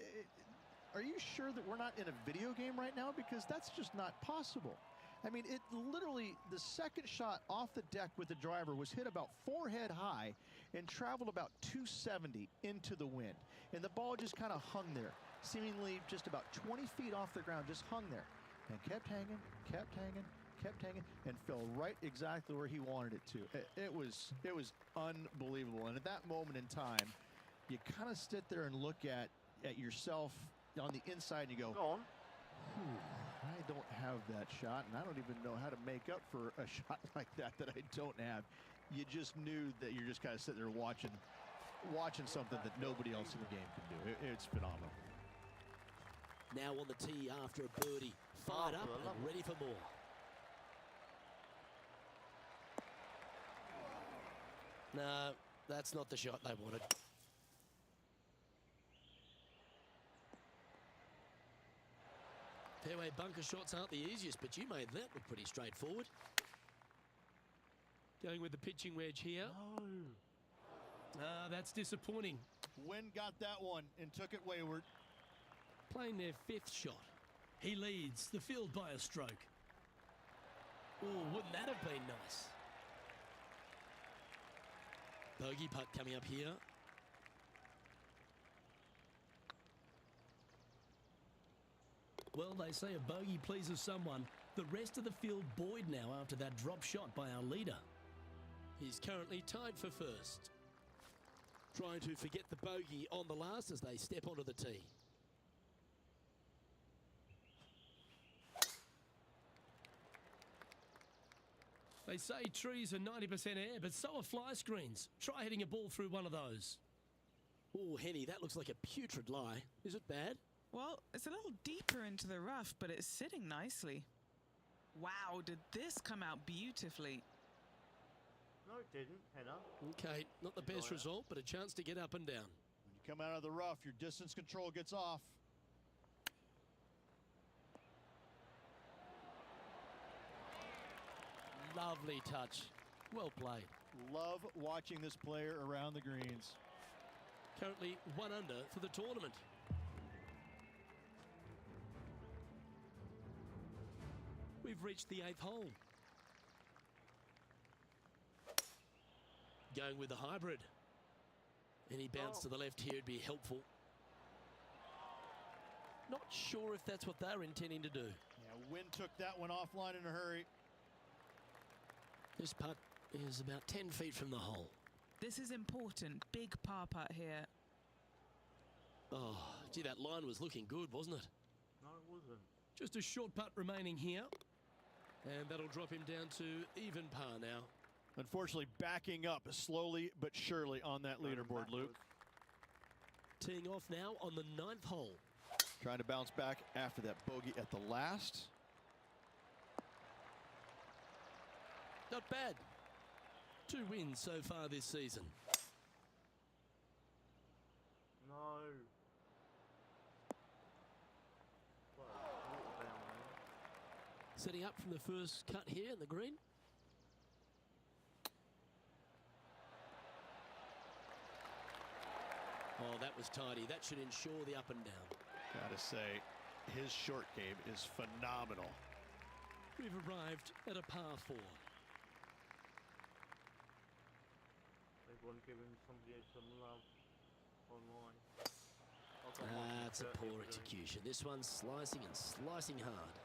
are you sure that we're not in a video game right now? Because that's just not possible. I mean, it literally, the second shot off the deck with the driver was hit about forehead high and traveled about 270 into the wind. And the ball just kind of hung there, seemingly just about 20 feet off the ground, just hung there. And kept hanging, kept hanging, kept hanging, and fell right exactly where he wanted it to. It was unbelievable. And at that moment in time, you kind of sit there and look at yourself on the inside and you go, Go on. I don't have that shot, and I don't even know how to make up for a shot like that I don't have. You just knew that you're just kind of sitting there watching something that nobody else in the game can do. It's phenomenal. Now on the tee after a birdie. Fired up and ready for more. No, that's not the shot they wanted. Fairway bunker shots aren't the easiest, but you made that look pretty straightforward. Going with the pitching wedge here. That's disappointing. Wynn got that one and took it wayward. Playing their 5th shot. He leads the field by a stroke. Oh, wouldn't that have been nice? Bogey putt coming up here. Well, they say a bogey pleases someone. The rest of the field buoyed now after that drop shot by our leader. He's currently tied for first. Trying to forget the bogey on the last as they step onto the tee. They say trees are 90% air, but so are fly screens. Try hitting a ball through one of those. Oh, Henny, that looks like a putrid lie. Is it bad? Well, it's a little deeper into the rough, but it's sitting nicely. Wow, did this come out beautifully? No, it didn't, Henna. Okay, not the best result, but a chance to get up and down. When you come out of the rough, your distance control gets off. Lovely touch. Well played. Love watching this player around the greens. Currently 1 under for the tournament. We've reached the 8th hole. Going with the hybrid. Any bounce to the left here would be helpful. Not sure if that's what they're intending to do. Yeah, Wynn took that one offline in a hurry. This putt is about 10 feet from the hole. This is important. Big par putt here. Oh, gee, that line was looking good, wasn't it? No, it wasn't. Just a short putt remaining here. And that'll drop him down to even par now. Unfortunately, backing up slowly but surely on that leaderboard, Luke. Teeing off now on the 9th hole. Trying to bounce back after that bogey at the last. Not bad. 2 wins so far this season. No. Well, water down there. Setting up from the first cut here in the green. Oh, that was tidy. That should ensure the up and down. Gotta say, his short game is phenomenal. We've arrived at a par 4. Everyone giving somebody some love online. That's a poor execution. This one's slicing and slicing hard.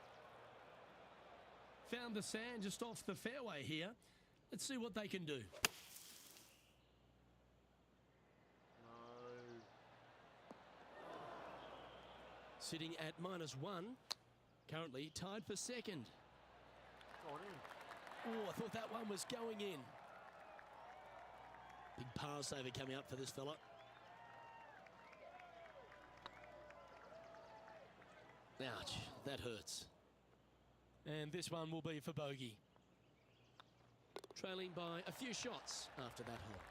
Found the sand just off the fairway here. Let's see what they can do. No. Sitting at -1. Currently tied for second. Got in. Oh, I thought that one was going in. Big par saver coming up for this fella. Ouch, that hurts. And this one will be for bogey. Trailing by a few shots after that hole.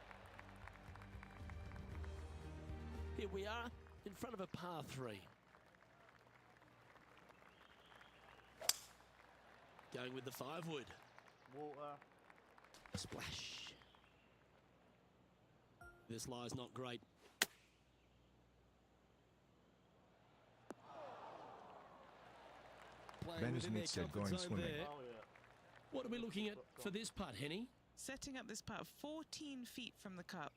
Here we are in front of a par 3. Going with the 5-wood. Water. Splash. This lie's not great. Playing Ben within Smith their said comfort going zone swimming. there. Oh, yeah. What are we looking at for this putt, Henny? Setting up this putt 14 feet from the cup.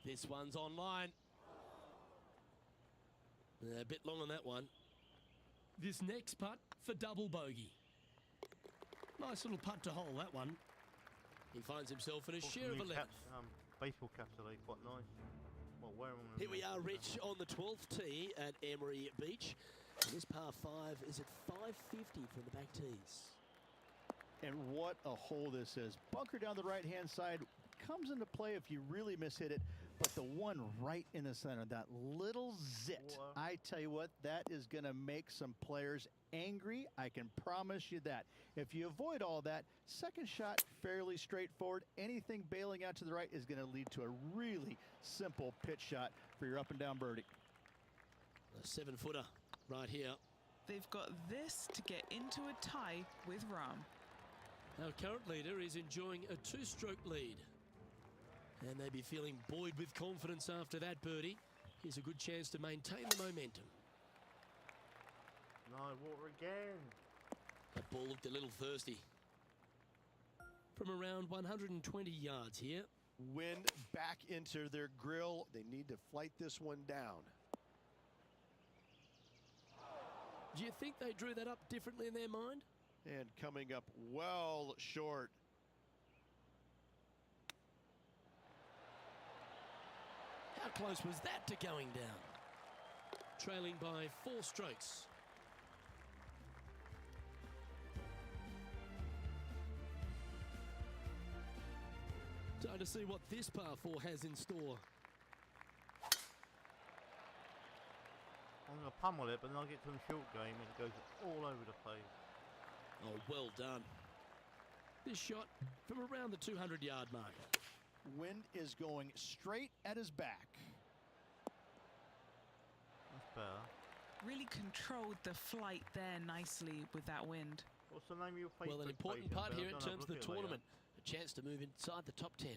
This one's online. A bit long on that one. This next putt for double bogey. Nice little putt to hole, that one. He finds himself in a Got share of new 11. caps, baseball caps today, quite nice. Well, wear them. Here we are, Rich, on the 12th tee at Emery Beach. And this par 5 is at 550 from the back tees. And what a hole this is. Bunker down the right-hand side comes into play if you really mishit it. But the one right in the center, that little zit, I tell you what, that is going to make some players angry. I can promise you that. If you avoid all that, second shot, fairly straightforward. Anything bailing out to the right is going to lead to a really simple pitch shot for your up and down birdie. A 7-footer right here. They've got this to get into a tie with Rahm. Our current leader is enjoying a 2-stroke lead. And they'd be feeling buoyed with confidence after that birdie. Here's a good chance to maintain the momentum. No, water again. That ball looked a little thirsty. From around 120 yards here. Wind back into their grill. They need to flight this one down. Do you think they drew that up differently in their mind? And coming up well short. How close was that to going down? Trailing by 4 strokes. Time to see what this par 4 has in store. I'm going to pummel it, but then I'll get to the short game and it goes all over the place. Oh, well done. This shot from around the 200-yard mark. Wind is going straight at his back. That's better. Really controlled the flight there nicely with that wind. What's the name of your Facebook Well, an important page, part Ben? here in I'll terms of the have a look at it tournament. A chance to move inside the top 10.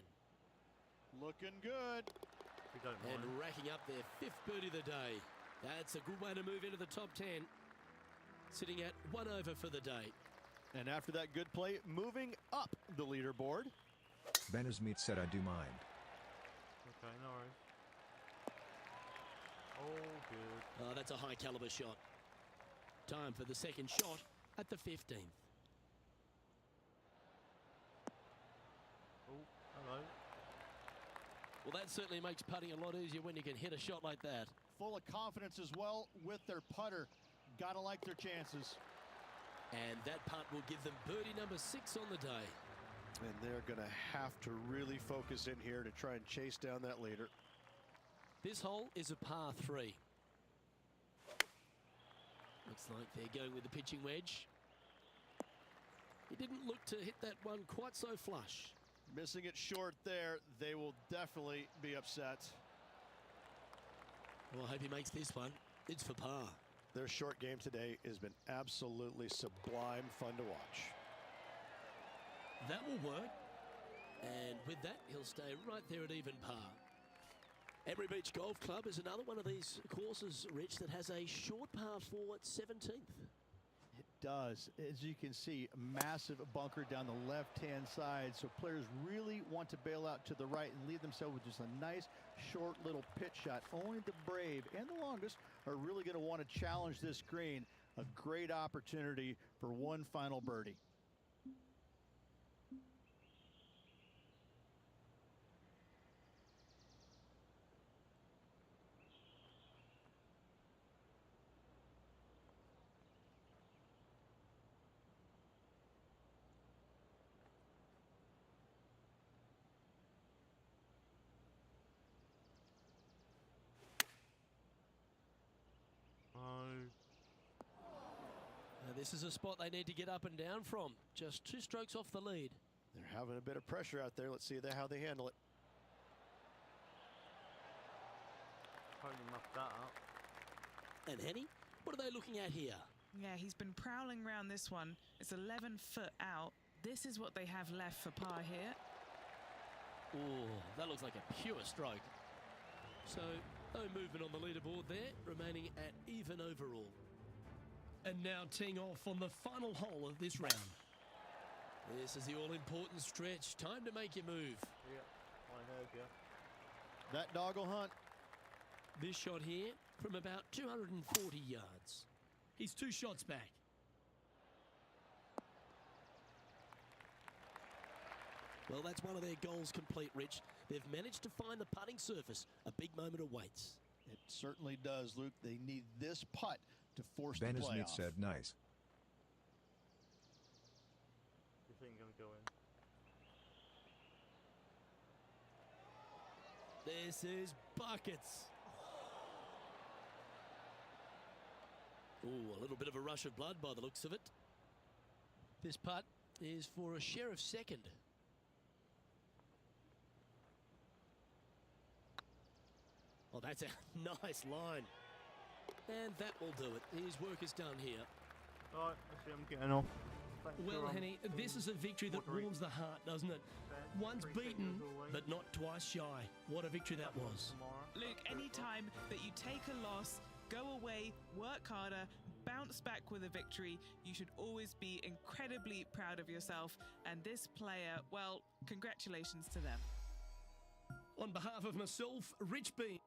Looking good. later, if you don't And mind. racking up their 5th birdie of the day. That's a good way to move into the top 10. Sitting at 1 over for the day. And after that good play, moving up the leaderboard. Ben Smith said I do mind. Okay, no worries. Oh, good. Oh, that's a high caliber shot. Time for the second shot at the 15th. Oh, hello. Well, that certainly makes putting a lot easier when you can hit a shot like that. Full of confidence as well with their putter. Gotta like their chances. And that putt will give them birdie number 6 on the day. And they're going to have to really focus in here to try and chase down that leader. This hole is a par 3. Looks like they're going with the pitching wedge. He didn't look to hit that one quite so flush. Missing it short there. They will definitely be upset. Well, I hope he makes this one. It's for par. Their short game today has been absolutely sublime fun to watch. That will work. And with that, he'll stay right there at even par. Emery Beach Golf Club is another one of these courses, Rich, that has a short par 4 at 17th. It does. As you can see, massive bunker down the left-hand side. So players really want to bail out to the right and leave themselves with just a nice, short little pitch shot. Only the brave and the longest are really going to want to challenge this green. A great opportunity for one final birdie. Now, this is a spot they need to get up and down from. Just 2 strokes off the lead. They're having a bit of pressure out there. Let's see how they handle it. Totally muffed that up. And Henny, what are they looking at here? Yeah, he's been prowling around this one. It's 11 foot out. This is what they have left for par here. Oh, that looks like a pure stroke. So, no movement on the leaderboard there, remaining at even overall. And now teeing off on the final hole of this round. This is the all-important stretch. Time to make your move. Yeah, I heard you. That dog will hunt. This shot here from about 240 yards. He's 2 shots back. Well, that's one of their goals complete, Rich. They've managed to find the putting surface. A big moment awaits. It certainly does, Luke. They need this putt to force Ben the Smith playoff. said nice. This ain't going to go in. This is buckets. Ooh, a little bit of a rush of blood by the looks of it. This putt is for a share of second. Oh, that's a nice line. And that will do it. His work is done here. Alright, let's see, I'm getting off. Thanks Well, for, Henny, this is a victory that watering. warms the heart, doesn't it? Ben, Once appreciate you beaten, as always. but not twice shy. What a victory that was. Tomorrow. Luke, any time that you a loss, go away, work harder, bounce back with a victory. You should always be incredibly proud of yourself. And this player, well, congratulations to them. On behalf of myself, Rich Bean.